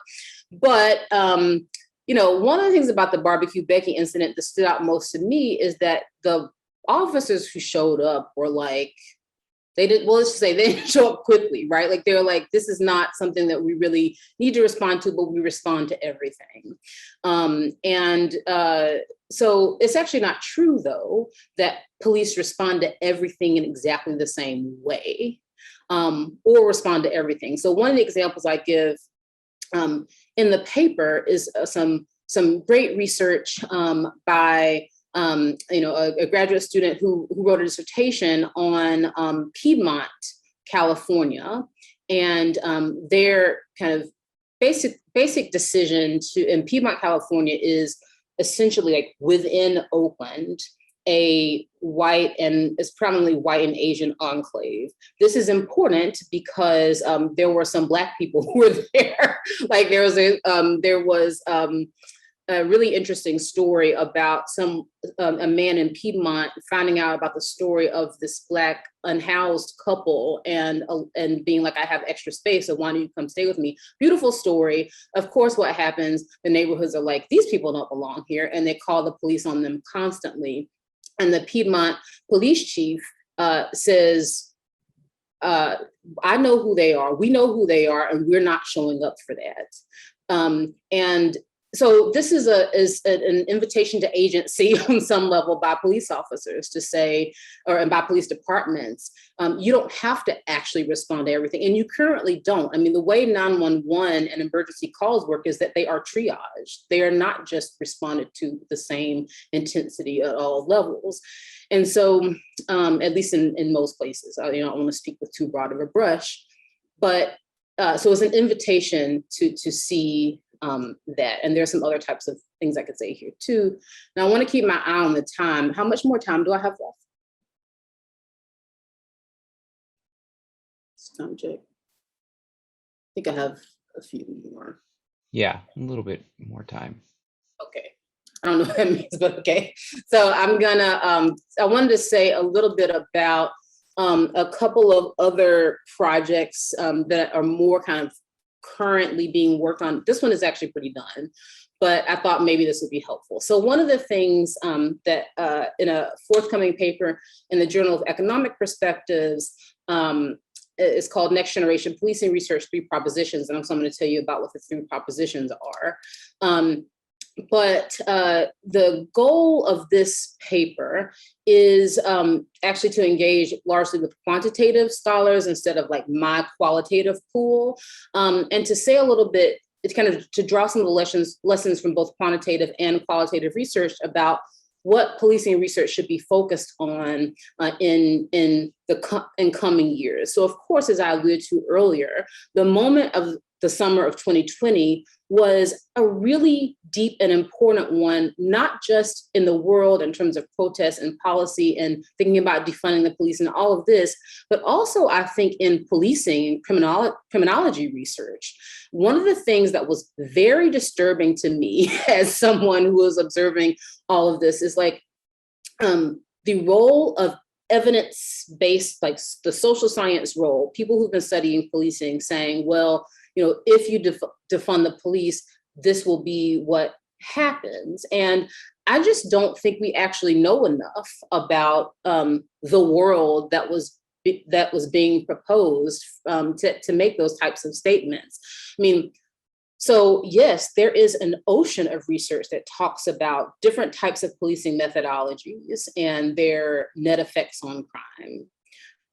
But, one of the things about the barbecue Becky incident that stood out most to me is that the officers who showed up were like, they didn't show up quickly, right? Like they were like, this is not something that we really need to respond to, but we respond to everything. So it's actually not true, though, that police respond to everything in exactly the same way, or respond to everything. So one of the examples I give in the paper is some great research by a graduate student who wrote a dissertation on Piedmont, California, and their kind of basic decision in Piedmont, California is essentially like within Oakland, a white and it's predominantly white and Asian enclave. This is important because there were some Black people who were there. Like there was a really interesting story about a man in Piedmont finding out about the story of this Black unhoused couple and being like, I have extra space, so why don't you come stay with me? Beautiful story. Of course, what happens, the neighborhoods are like, these people don't belong here, and they call the police on them constantly. And the Piedmont police chief says, I know who they are, we know who they are, and we're not showing up for that. And so this is an invitation to agency on some level by police officers to say, and by police departments, you don't have to actually respond to everything. And you currently don't. I mean, the way 911 and emergency calls work is that they are triaged. They are not just responded to the same intensity at all levels. And so, at least in most places, I don't want to speak with too broad of a brush, but so it's an invitation to see that. And there's some other types of things I could say here too. Now I want to keep my eye on the time. How much more time do I have left? Time check. I think I have a few more. Yeah, a little bit more time. Okay. I don't know what that means, but okay. So I'm gonna, I wanted to say a little bit about a couple of other projects that are more kind of currently being worked on. This one is actually pretty done, but I thought maybe this would be helpful. So one of the things that in a forthcoming paper in the Journal of Economic Perspectives is called Next Generation Policing Research, 3 Propositions. And so I'm going to tell you about what the 3 propositions are. But the goal of this paper is actually to engage largely with quantitative scholars instead of like my qualitative pool, and to say a little bit, it's kind of to draw some of the lessons from both quantitative and qualitative research about what policing research should be focused on in coming years. So of course, as I alluded to earlier, the moment of the summer of 2020 was a really deep and important one, not just in the world in terms of protests and policy and thinking about defunding the police and all of this, but also I think in policing and criminology research. One of the things that was very disturbing to me as someone who was observing all of this is like the role of evidence-based, like the social science role, people who've been studying policing saying, well, if you defund the police, this will be what happens. And I just don't think we actually know enough about the world that was being proposed to make those types of statements. I mean, so yes, there is an ocean of research that talks about different types of policing methodologies and their net effects on crime.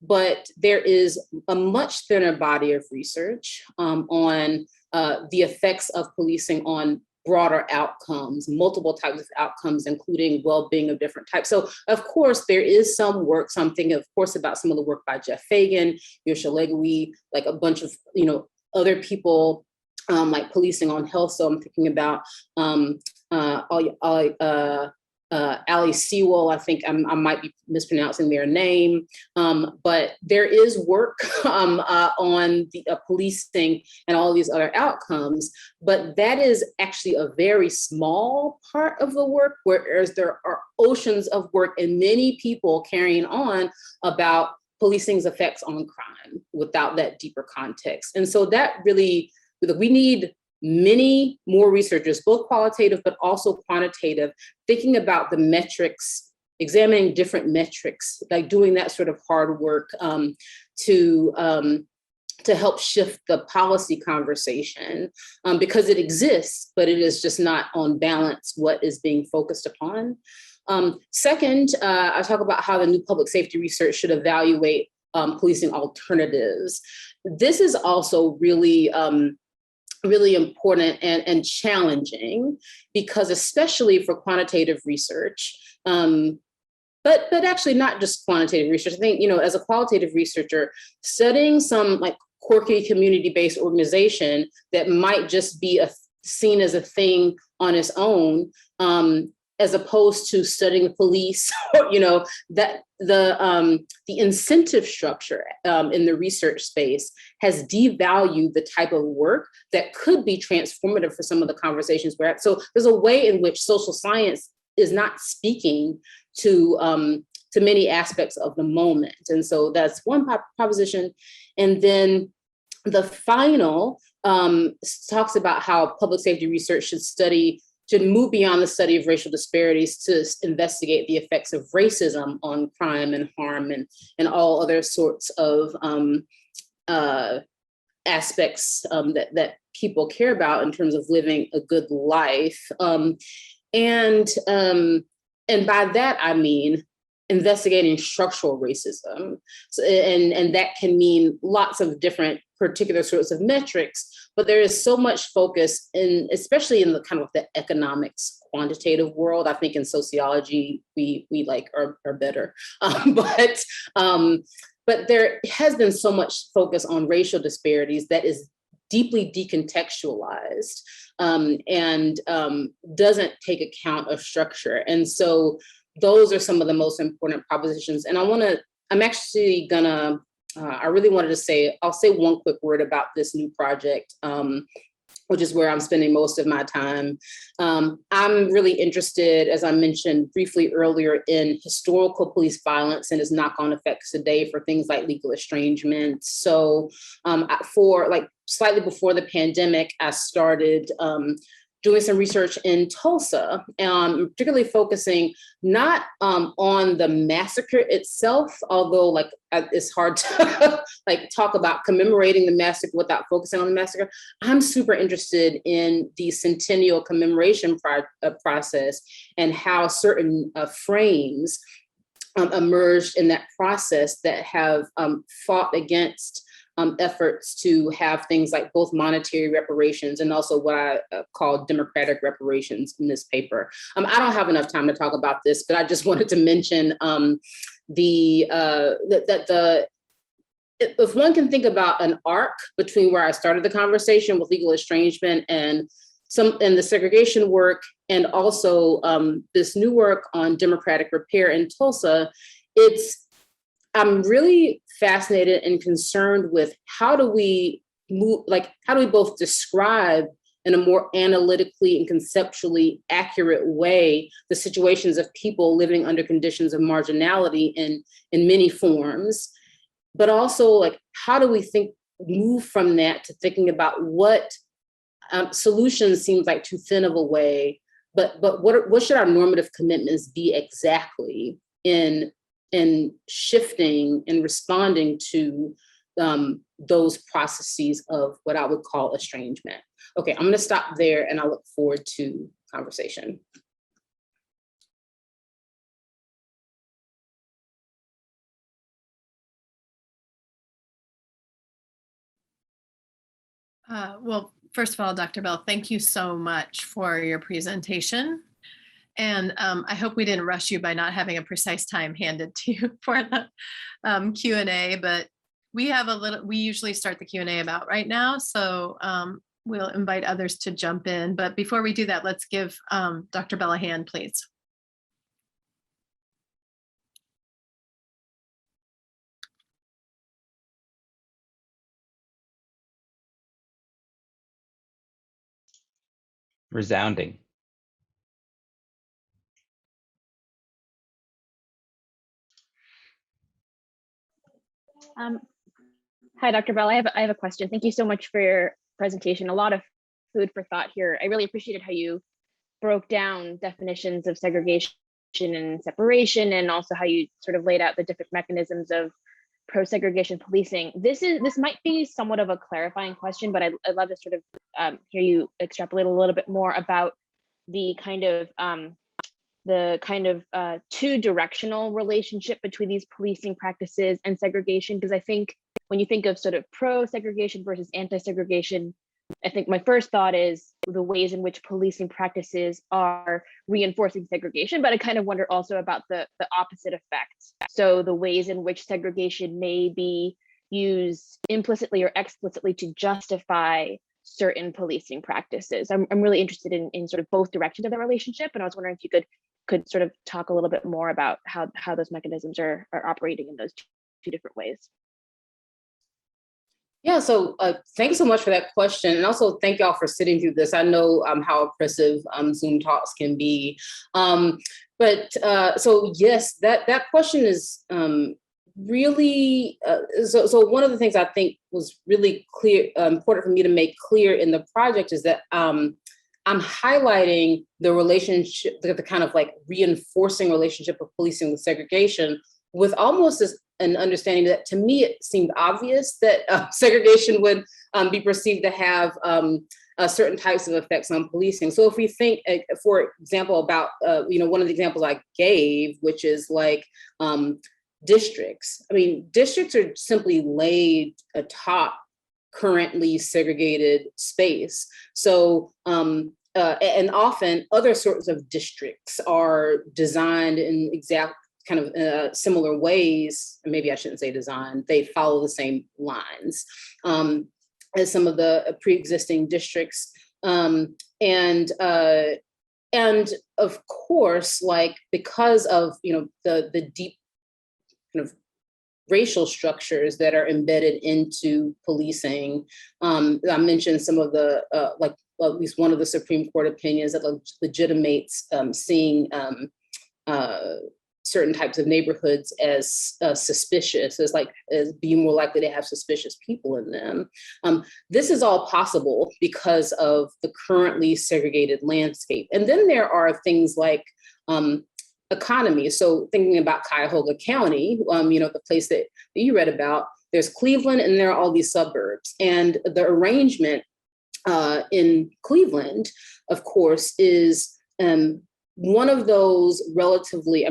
but there is a much thinner body of research on the effects of policing on broader outcomes, multiple types of outcomes, including well-being of different types. So of course, there is some work. So I'm thinking, of course, about some of the work by Jeff Fagan, Yosha Legui, like a bunch of, other people like policing on health. So I'm thinking about Ali Sewell, I think I might be mispronouncing their name, but there is work on the policing and all these other outcomes, but that is actually a very small part of the work, whereas there are oceans of work and many people carrying on about policing's effects on crime without that deeper context. And so that really, we need many more researchers, both qualitative but also quantitative, thinking about the metrics, examining different metrics, like doing that sort of hard work to help shift the policy conversation, because it exists, but it is just not on balance what is being focused upon. Second, I talk about how the new public safety research should evaluate policing alternatives. This is also really important and challenging, because especially for quantitative research, but actually not just quantitative research. I think, as a qualitative researcher, studying some like quirky community-based organization that might just be seen as a thing on its own, as opposed to studying police, that the incentive structure in the research space has devalued the type of work that could be transformative for some of the conversations we're at. So there's a way in which social science is not speaking to many aspects of the moment. And so that's one proposition. And then the final talks about how public safety research should move beyond the study of racial disparities to investigate the effects of racism on crime and harm and all other sorts of aspects that people care about in terms of living a good life. And by that, I mean investigating structural racism. So, and that can mean lots of different particular sorts of metrics, but there is so much focus especially in the kind of the economics quantitative world. I think in sociology, we like are better. But there has been so much focus on racial disparities that is deeply decontextualized and doesn't take account of structure. And so those are some of the most important propositions. And I'm actually gonna, I really wanted to say, I'll say one quick word about this new project, which is where I'm spending most of my time. I'm really interested, as I mentioned briefly earlier, in historical police violence and its knock-on effects today for things like legal estrangement. So for like slightly before the pandemic, I started doing some research in Tulsa, particularly focusing not on the massacre itself, although like it's hard to like talk about commemorating the massacre without focusing on the massacre. I'm super interested in the centennial commemoration process and how certain frames emerged in that process that have fought against efforts to have things like both monetary reparations and also what I call democratic reparations in this paper. I don't have enough time to talk about this, but I just wanted to mention if one can think about an arc between where I started the conversation with legal estrangement and the segregation work, and also this new work on democratic repair in Tulsa, I'm really fascinated and concerned with how do we both describe in a more analytically and conceptually accurate way the situations of people living under conditions of marginality in many forms, but also like how do we move from that to thinking about what solutions seems like too thin of a way, but what should our normative commitments be exactly in shifting and responding to those processes of what I would call estrangement. Okay, I'm gonna stop there and I look forward to conversation. Well, first of all, Dr. Bell, thank you so much for your presentation. And I hope we didn't rush you by not having a precise time handed to you for the Q&A, but we usually start the Q&A about right now. So we'll invite others to jump in. But before we do that, let's give Dr. Bell a hand, please. Resounding. Hi, Dr. Bell. I have a question. Thank you so much for your presentation. A lot of food for thought here. I really appreciated how you broke down definitions of segregation and separation, and also how you sort of laid out the different mechanisms of pro-segregation policing. This might be somewhat of a clarifying question, but I'd love to sort of hear you extrapolate a little bit more about the kind of two-directional relationship between these policing practices and segregation, because I think when you think of sort of pro-segregation versus anti-segregation, I think my first thought is the ways in which policing practices are reinforcing segregation, but I kind of wonder also about the opposite effects. So the ways in which segregation may be used implicitly or explicitly to justify certain policing practices. I'm really interested in sort of both directions of the relationship, and I was wondering if you could sort of talk a little bit more about how those mechanisms are operating in those two different ways. Yeah, so thanks so much for that question. And also thank y'all for sitting through this. I know how oppressive Zoom talks can be. So yes, that question is really, so one of the things I think was really clear, important for me to make clear in the project is that I'm highlighting the relationship, the kind of like reinforcing relationship of policing with segregation, with almost an understanding that to me it seemed obvious that segregation would be perceived to have certain types of effects on policing. So if we think, for example, about one of the examples I gave, which is like districts. I mean, districts are simply laid atop currently segregated space. So and often other sorts of districts are designed in exact kind of similar ways. Maybe I shouldn't say design, they follow the same lines as some of the pre-existing districts. And of course, like because of the deep kind of racial structures that are embedded into policing, I mentioned some of the at least one of the Supreme Court opinions that legitimates seeing certain types of neighborhoods as suspicious, as being more likely to have suspicious people in them. This is all possible because of the currently segregated landscape. And then there are things like economy. So thinking about Cuyahoga County, the place that you read about, there's Cleveland and there are all these suburbs. And the arrangement in Cleveland, of course, is one of those relatively,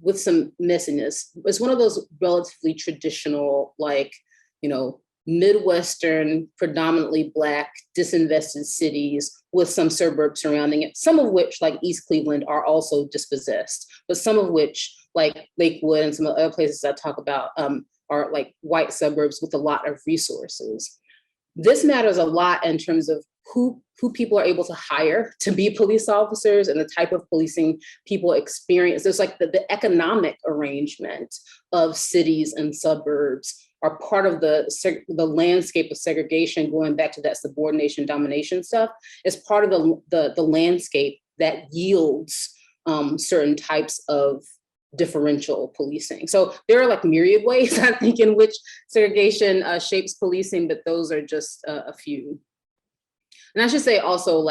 with some messiness, it's one of those relatively traditional, Midwestern, predominantly Black, disinvested cities with some suburbs surrounding it, some of which, like East Cleveland, are also dispossessed, but some of which, like Lakewood and some of the other places I talk about, are like white suburbs with a lot of resources. This matters a lot in terms of who people are able to hire to be police officers and the type of policing people experience. There's like the economic arrangement of cities and suburbs are part of the landscape of segregation, going back to that subordination domination stuff, is part of the landscape that yields certain types of differential policing. So there are like myriad ways, I think, in which segregation shapes policing, but those are just a few. And I should say also,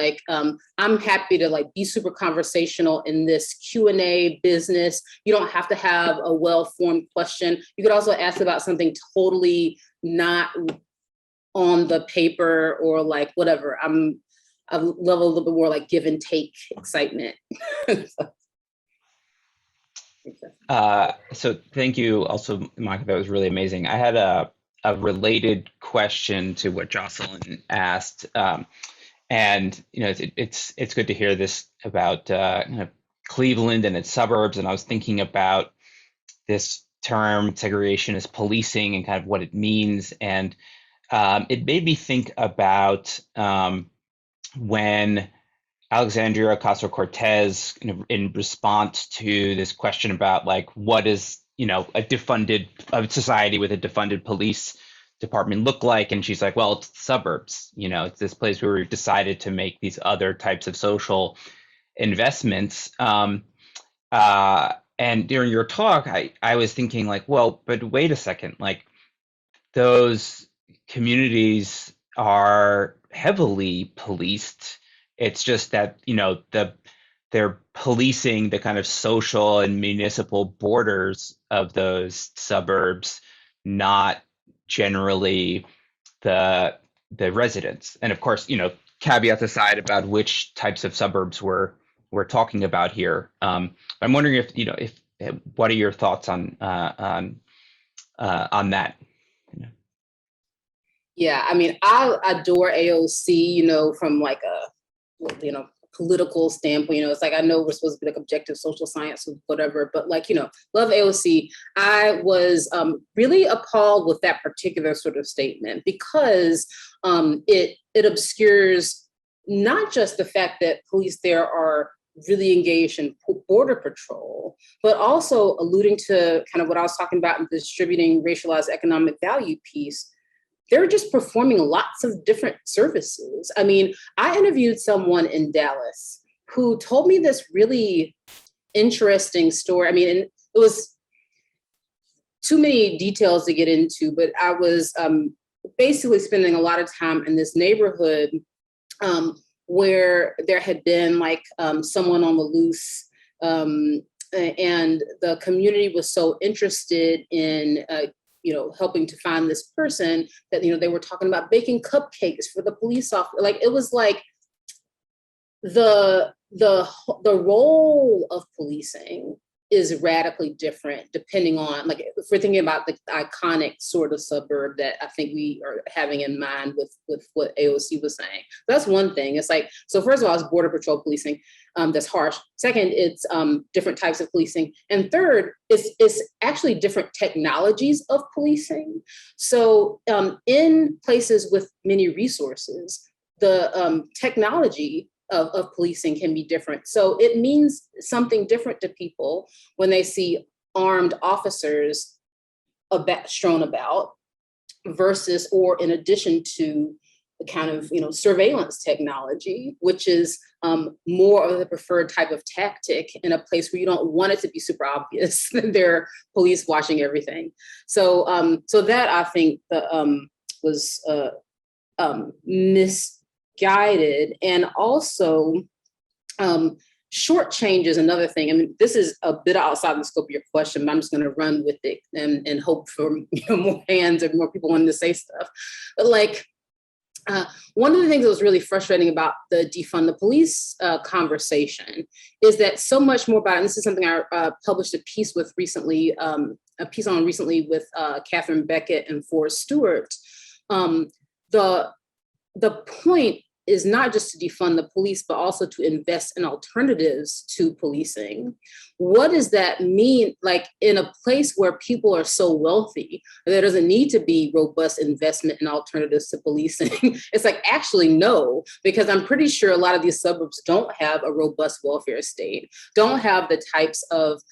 I'm happy to be super conversational in this Q&A business. You don't have to have a well-formed question. You could also ask about something totally not on the paper or whatever. I'm a little bit more give and take excitement. So thank you also, Monica, that was really amazing. I had a related question to what Jocelyn asked. And it's good to hear this about Cleveland and its suburbs. And I was thinking about this term segregation as policing and kind of what it means. And it made me think about when Alexandria Ocasio-Cortez, in response to this question about like what is a society with a defunded police department look like, and she's like, well, it's the suburbs. It's this place where we've decided to make these other types of social investments. And during your talk, I was thinking like, well, but wait a second, like those communities are heavily policed. It's just that, they're policing the kind of social and municipal borders of those suburbs, not generally the residents. And of course, caveats aside about which types of suburbs we're talking about here. I'm wondering if what are your thoughts on that? Yeah, I mean, I adore AOC, from like a, political standpoint. It's like, I know we're supposed to be like objective social science or whatever, but like, love AOC. I was really appalled with that particular sort of statement because it obscures not just the fact that police there are really engaged in border patrol, but also alluding to kind of what I was talking about in the distributing racialized economic value piece. They're just performing lots of different services. I mean, I interviewed someone in Dallas who told me this really interesting story. I mean, and it was too many details to get into, but I was basically spending a lot of time in this neighborhood where there had been like someone on the loose, and the community was so interested in helping to find this person that, they were talking about baking cupcakes for the police officer. Like, it was like the role of policing is radically different depending on, like, if we're thinking about the iconic sort of suburb that I think we are having in mind with what AOC was saying. That's one thing. It's like, so first of all, it's border patrol policing. That's harsh. Second, it's different types of policing. And third, it's actually different technologies of policing. So in places with many resources, the technology of policing can be different. So it means something different to people when they see armed officers strewn about versus, or in addition to, the kind of surveillance technology, which is more of the preferred type of tactic in a place where you don't want it to be super obvious that there are police watching everything. So that I think was misguided, and also short change is another thing. I mean, this is a bit outside the scope of your question, but I'm just going to run with it and hope for more hands and more people wanting to say stuff. But like, one of the things that was really frustrating about the defund the police conversation is that so much more about, and this is something I published a piece on recently with Catherine Beckett and Forrest Stewart. The point is not just to defund the police, but also to invest in alternatives to policing. What does that mean? Like, in a place where people are so wealthy, there doesn't need to be robust investment in alternatives to policing. It's like, actually, no, because I'm pretty sure a lot of these suburbs don't have a robust welfare state, don't have the types of,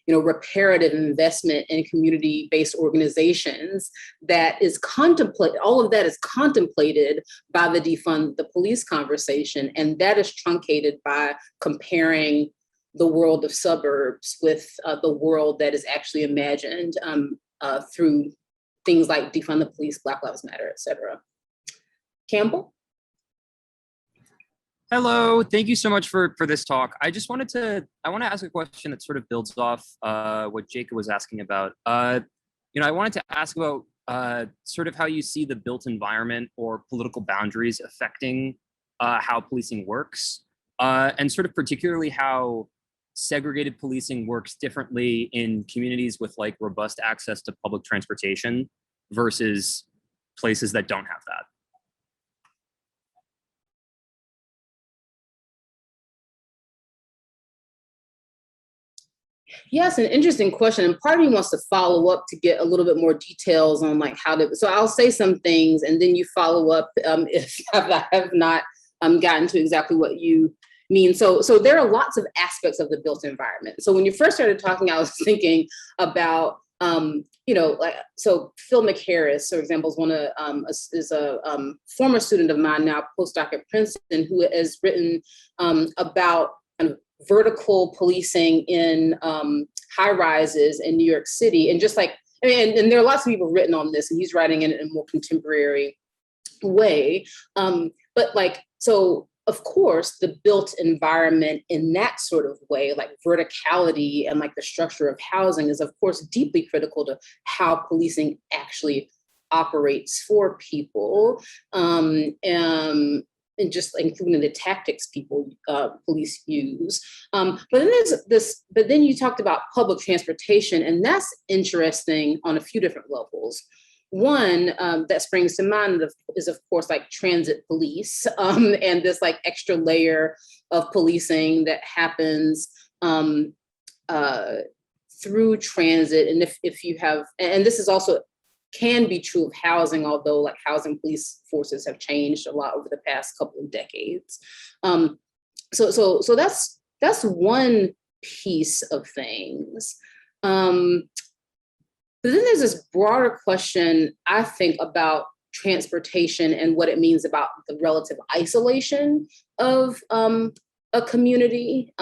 reparative investment in community-based organizations that is contemplated. All of that is contemplated by the defund the police conversation. And that is truncated by comparing the world of suburbs with the world that is actually imagined through things like defund the police, Black Lives Matter, et cetera. Campbell? Hello, thank you so much for this talk. I want to ask a question that sort of builds off what Jacob was asking about. I wanted to ask about sort of how you see the built environment or political boundaries affecting how policing works, and sort of particularly how segregated policing works differently in communities with like robust access to public transportation. versus places that don't have that? Yes, an interesting question. And part of me wants to follow up to get a little bit more details on like how to, so I'll say some things and then you follow up if I have not gotten to exactly what you mean. So there are lots of aspects of the built environment. So when you first started talking, I was thinking about, like, so Phil McHarris, for example, is a former student of mine now, postdoc at Princeton, who has written about kind of vertical policing in high rises in New York City. And just like, and there are lots of people written on this, and he's writing in a more contemporary way. But like, so of course, the built environment in that sort of way, like verticality and like the structure of housing is of course deeply critical to how policing actually operates for people. And just including the tactics police use. But then but then you talked about public transportation, and that's interesting on a few different levels. One that springs to mind is of course like transit police and this like extra layer of policing that happens through transit. And if you have, and this is also can be true of housing, although like housing police forces have changed a lot over the past couple of decades. So that's one piece of things. But then there's this broader question, I think, about transportation and what it means about the relative isolation of a community.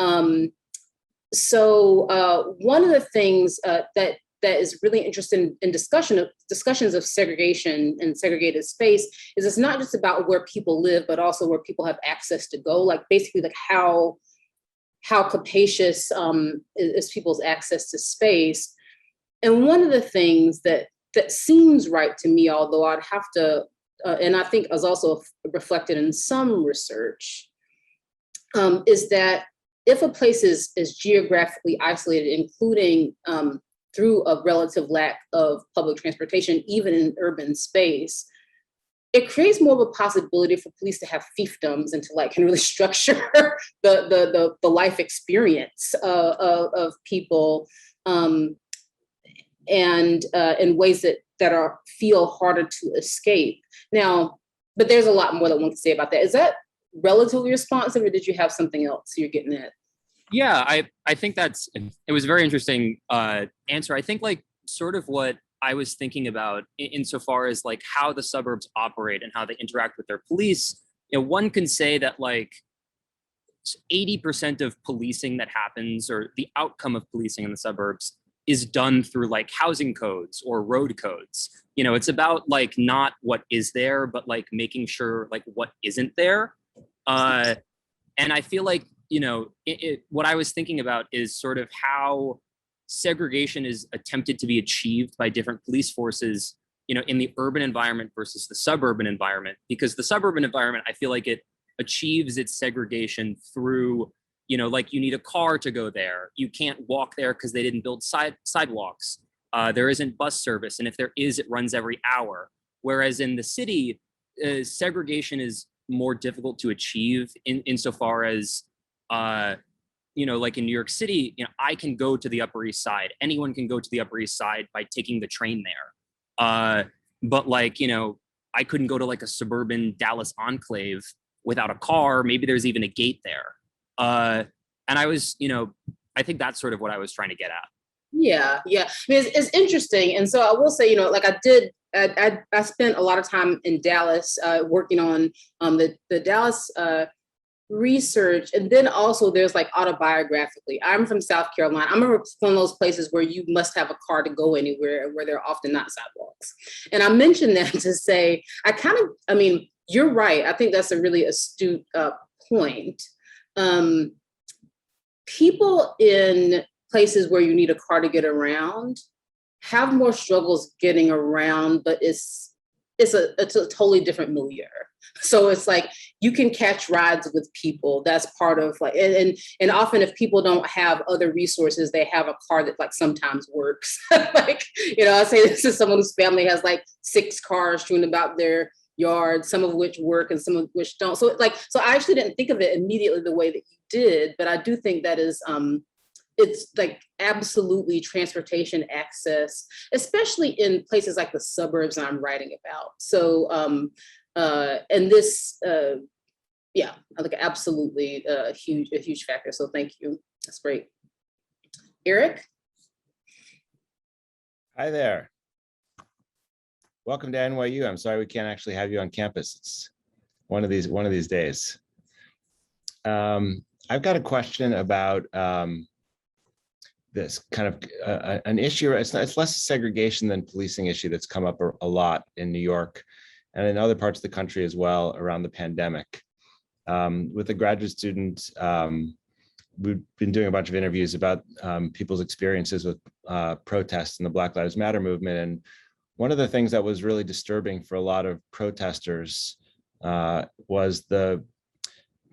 So one of the things that is really interesting in discussions of segregation and segregated space is it's not just about where people live, but also where people have access to go, like basically like how capacious is people's access to space. And one of the things that seems right to me, although I'd have to, and I think is also reflected in some research, is that if a place is geographically isolated, including through a relative lack of public transportation, even in urban space, it creates more of a possibility for police to have fiefdoms and to like can really structure the life experience of people and in ways that feel harder to escape. Now, but there's a lot more that one can say about that. Is that relatively responsive, or did you have something else you're getting at? Yeah, I think it was a very interesting answer. I think like sort of what I was thinking about insofar as like how the suburbs operate and how they interact with their police, one can say that like 80% of policing that happens, or the outcome of policing in the suburbs, is done through like housing codes or road codes. It's about like not what is there, but like making sure like what isn't there. And I feel like, what I was thinking about is sort of how segregation is attempted to be achieved by different police forces, in the urban environment versus the suburban environment. Because the suburban environment, I feel like it achieves its segregation through, like you need a car to go there. You can't walk there because they didn't build sidewalks. There isn't bus service. And if there is, it runs every hour. Whereas in the city, segregation is more difficult to achieve insofar as, like in New York City, I can go to the Upper East Side. Anyone can go to the Upper East Side by taking the train there. But like, I couldn't go to like a suburban Dallas enclave without a car. Maybe there's even a gate there. And I was, I think that's sort of what I was trying to get at. Yeah. I mean, it's interesting. And so I will say, like I spent a lot of time in Dallas working on the Dallas research. And then also there's like autobiographically, I'm from South Carolina. I'm one of those places where you must have a car to go anywhere, where there are often not sidewalks. And I mentioned that to say, you're right. I think that's a really astute point. People in places where you need a car to get around have more struggles getting around, but it's it's a totally different milieu. So it's like you can catch rides with people. That's part of like, and often if people don't have other resources, they have a car that like sometimes works. Like, I say this is someone whose family has like 6 cars strewn about their yard, some of which work and some of which don't. So I actually didn't think of it immediately the way that you did, but I do think that is, it's like absolutely transportation access, especially in places like the suburbs I'm writing about. So, and this, yeah, like absolutely a huge factor. So thank you. That's great. Eric? Hi there. Welcome to NYU. I'm sorry we can't actually have you on campus. It's one of these days. I've got a question about this kind of an issue. It's less a segregation than policing issue that's come up a lot in New York and in other parts of the country as well around the pandemic. With a graduate student, we've been doing a bunch of interviews about people's experiences with protests and the Black Lives Matter movement. And one of the things that was really disturbing for a lot of protesters was the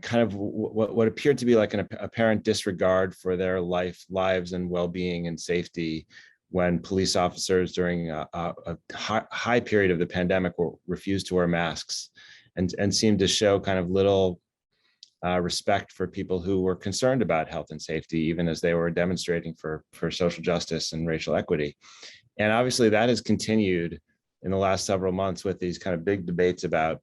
kind of what appeared to be like an apparent disregard for their lives and well-being and safety when police officers during a high period of the pandemic refused to wear masks and seemed to show kind of little respect for people who were concerned about health and safety, even as they were demonstrating for social justice and racial equity. And obviously that has continued in the last several months with these kind of big debates about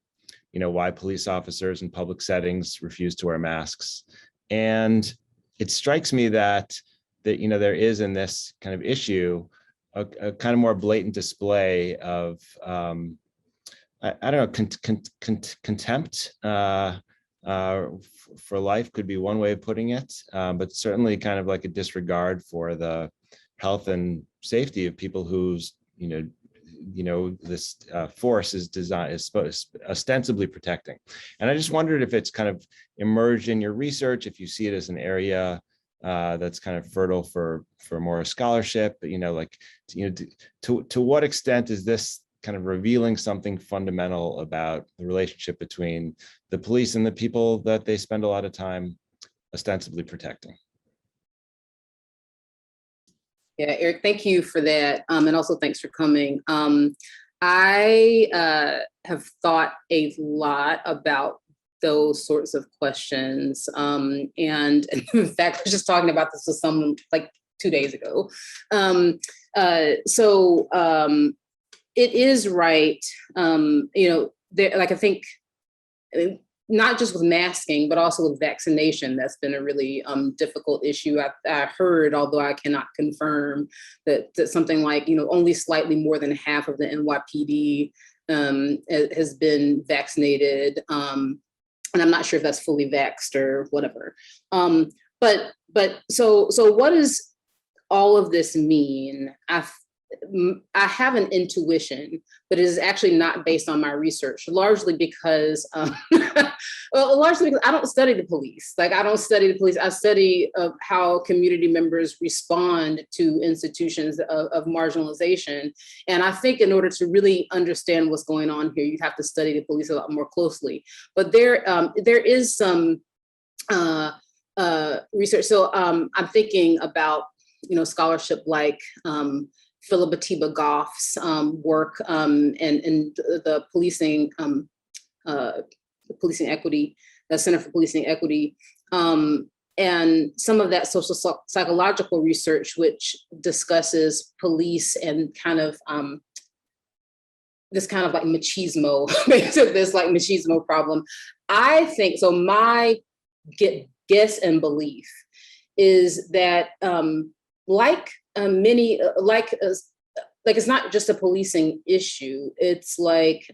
why police officers in public settings refuse to wear masks. And it strikes me that there is in this kind of issue a kind of more blatant display of I don't know, contempt for life could be one way of putting it, but certainly kind of like a disregard for the health and safety of people whose this force is ostensibly protecting. And I just wondered if it's kind of emerged in your research, if you see it as an area that's kind of fertile for more scholarship, to what extent is this kind of revealing something fundamental about the relationship between the police and the people that they spend a lot of time ostensibly protecting? Yeah, Eric, thank you for that. And also thanks for coming. I have thought a lot about those sorts of questions. And in fact, I was just talking about this with someone like 2 days ago. It is right. I think not just with masking, but also with vaccination, that's been a really difficult issue. I heard, although I cannot confirm, that something like, only slightly more than half of the NYPD has been vaccinated. And I'm not sure if that's fully vaxxed or whatever. But so what does all of this mean? I have an intuition, but it is actually not based on my research, largely because I don't study the police. Like, I don't study the police. I study how community members respond to institutions of marginalization. And I think in order to really understand what's going on here, you have to study the police a lot more closely. But there is some research. So I'm thinking about, scholarship like Philip Atiba Goff's work and the policing equity, the Center for Policing Equity, and some of that social psychological research, which discusses police and kind of this kind of like machismo, this like machismo problem. I think so. My guess and belief is that it's not just a policing issue. It's like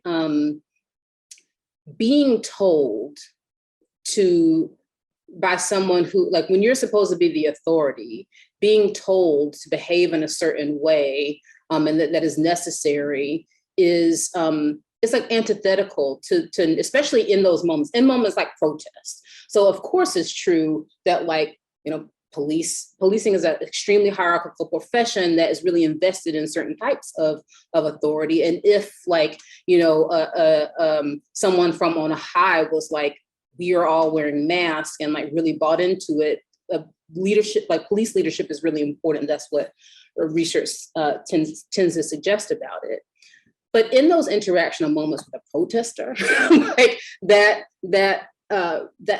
being told by someone who, like, when you're supposed to be the authority, being told to behave in a certain way and that is necessary is it's like antithetical to especially in those moments, like protest. So of course it's true that policing is an extremely hierarchical profession that is really invested in certain types of authority. And if like, someone from on a high was like, we are all wearing masks and like really bought into it, leadership, like police leadership is really important. That's what research tends to suggest about it. But in those interactional moments with a protester, like that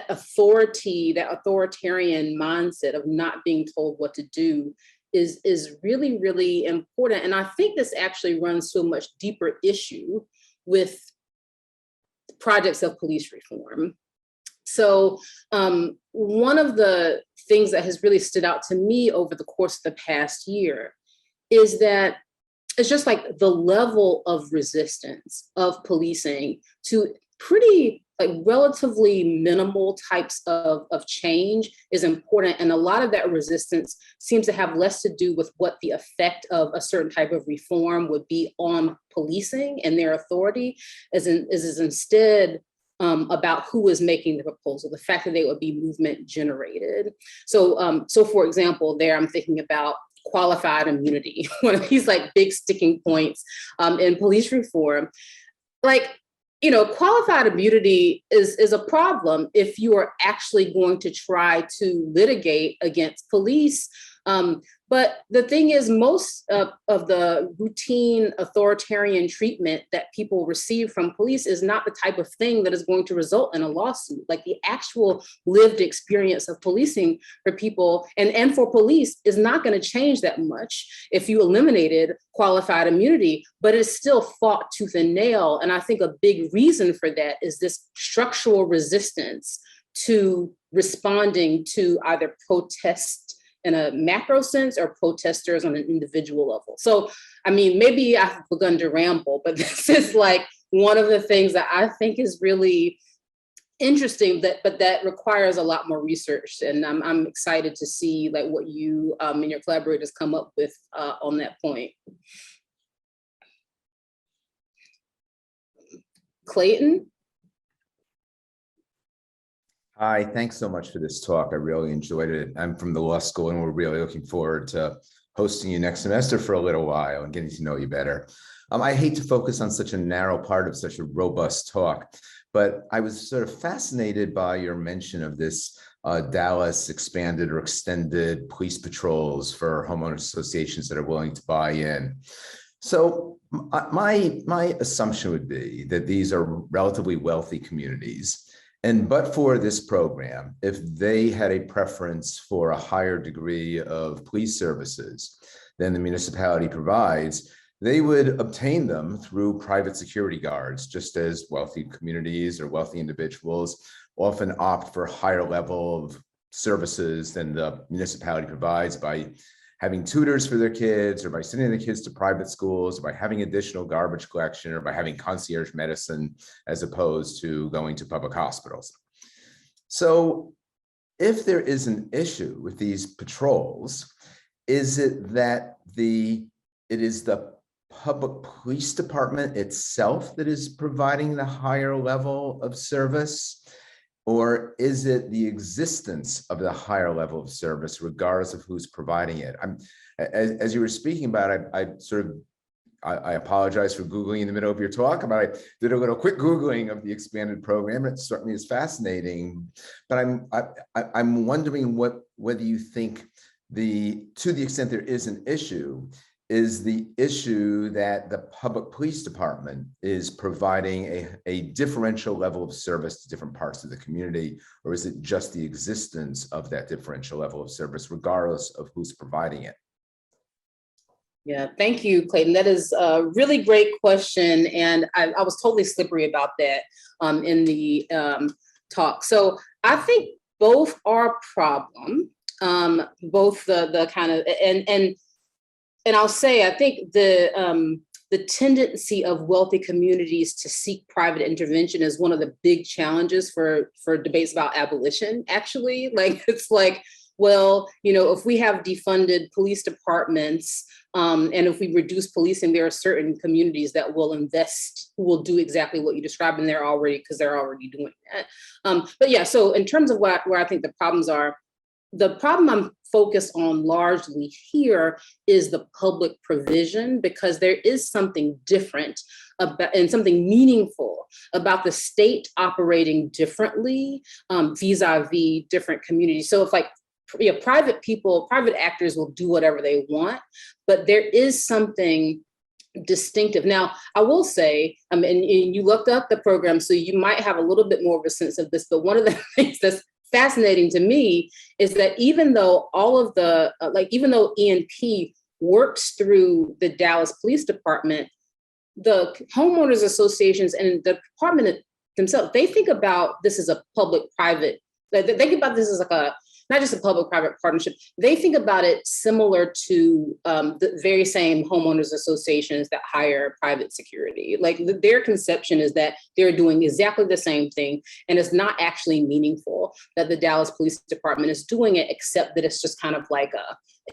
authority, that authoritarian mindset of not being told what to do is really, really important. And I think this actually runs to a much deeper issue with projects of police reform. So one of the things that has really stood out to me over the course of the past year is that it's just like the level of resistance of policing to pretty like relatively minimal types of change is important. And a lot of that resistance seems to have less to do with what the effect of a certain type of reform would be on policing and their authority, is instead about who is making the proposal, the fact that they would be movement generated. So, for example, there I'm thinking about qualified immunity, one of these like big sticking points in police reform. Like, qualified immunity is a problem if you are actually going to try to litigate against police. But the thing is, most of the routine authoritarian treatment that people receive from police is not the type of thing that is going to result in a lawsuit. Like the actual lived experience of policing for people and for police is not going to change that much if you eliminated qualified immunity, but it's still fought tooth and nail. And I think a big reason for that is this structural resistance to responding to either protest in a macro sense or protesters on an individual level. So, I mean, maybe I've begun to ramble, but this is like one of the things that I think is really interesting, but that requires a lot more research. And I'm excited to see like what you and your collaborators come up with on that point. Clayton? Hi, thanks so much for this talk. I really enjoyed it. I'm from the law school and we're really looking forward to hosting you next semester for a little while and getting to know you better. I hate to focus on such a narrow part of such a robust talk, but I was sort of fascinated by your mention of this Dallas expanded or extended police patrols for homeowners associations that are willing to buy in. So my assumption would be that these are relatively wealthy communities. And but for this program, if they had a preference for a higher degree of police services than the municipality provides, they would obtain them through private security guards, just as wealthy communities or wealthy individuals often opt for a higher level of services than the municipality provides by having tutors for their kids, or by sending the kids to private schools, or by having additional garbage collection, or by having concierge medicine as opposed to going to public hospitals. So if there is an issue with these patrols, is it that it is the public police department itself that is providing the higher level of service? Or is it the existence of the higher level of service, regardless of who's providing it? As you were speaking about it, I apologize for Googling in the middle of your talk, but I did a little quick Googling of the expanded program. It struck me as fascinating, but I'm wondering whether you think to the extent there is an issue, is the issue that the public police department is providing a differential level of service to different parts of the community, or is it just the existence of that differential level of service, regardless of who's providing it? Yeah, thank you, Clayton. That is a really great question. And I was totally slippery about that in the talk. So I think both are a problem, both the kind of, and I'll say, I think the tendency of wealthy communities to seek private intervention is one of the big challenges for debates about abolition, actually. Like, it's like, well, if we have defunded police departments, and if we reduce policing, there are certain communities that will invest, who will do exactly what you described, and they're already doing that. But yeah, so in terms of where I think the problems are, the problem I'm focused on largely here is the public provision, because there is something different about, and something meaningful about the state operating differently vis-a-vis different communities. So if like, you know, private actors will do whatever they want, but there is something distinctive. Now, I will say, and you looked up the program, so you might have a little bit more of a sense of this, but one of the things that's fascinating to me is that even though all of the, even though ENP works through the Dallas Police Department, the homeowners associations and the department themselves, they think about this as a public-private, they think about this as like a, not just a public-private partnership, they think about it similar to the very same homeowners associations that hire private security. Like their conception is that they're doing exactly the same thing, and it's not actually meaningful that the Dallas Police Department is doing it, except that it's just kind of like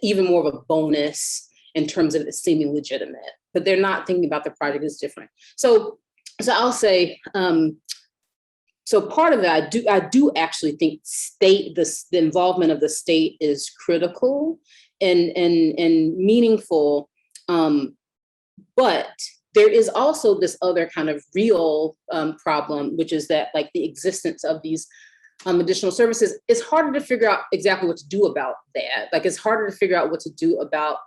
even more of a bonus in terms of it seeming legitimate, but they're not thinking about the project as different. So I'll say, so part of that, I do actually think the involvement of the state is critical and meaningful, but there is also this other kind of real problem, which is that like the existence of these additional services, it's harder to figure out exactly what to do about that. Like it's harder to figure out what to do about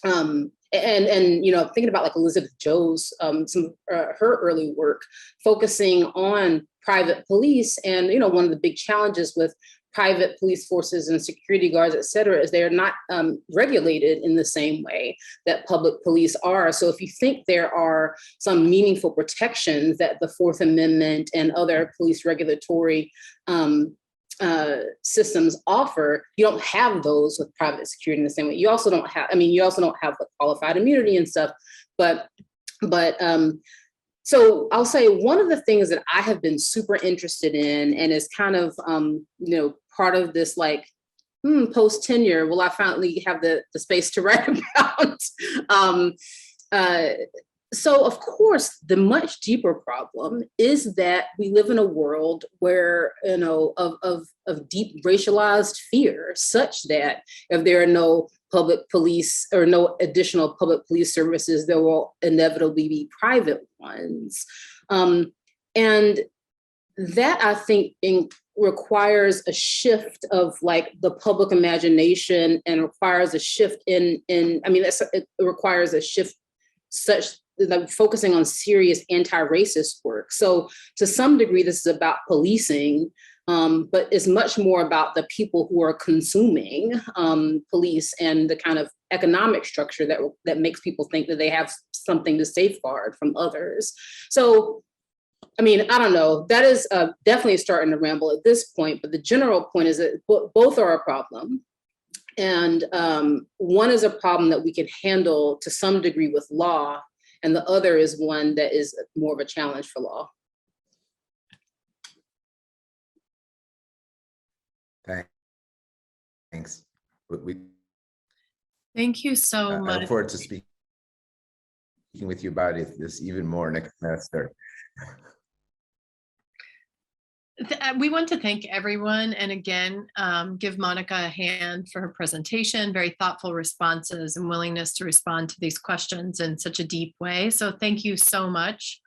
and you know, thinking about like Elizabeth Jo's her early work focusing on private police, and you know, one of the big challenges with private police forces and security guards, et cetera, is they're not regulated in the same way that public police are. So if you think there are some meaningful protections that the Fourth Amendment and other police regulatory systems offer, you don't have those with private security in the same way. You also don't have, you also don't have the qualified immunity and stuff, but so I'll say one of the things that I have been super interested in, and is kind of, you know, part of this like post tenure, will I finally have the space to write about? So of course, the much deeper problem is that we live in a world where, you know, of deep racialized fear, such that if there are no public police or no additional public police services, there will inevitably be private ones. And that I think requires a shift of like the public imagination, and requires a shift it requires a shift such like focusing on serious anti-racist work. So to some degree, this is about policing, but it's much more about the people who are consuming police and the kind of economic structure that makes people think that they have something to safeguard from others. So, I don't know, that is definitely starting to ramble at this point, but the general point is that both are a problem. And one is a problem that we can handle to some degree with law, and the other is one that is more of a challenge for law. Thanks. Thank you so I much. look forward to speaking with you about this even more next semester. We want to thank everyone, and again, give Monica a hand for her presentation, very thoughtful responses and willingness to respond to these questions in such a deep way. So thank you so much.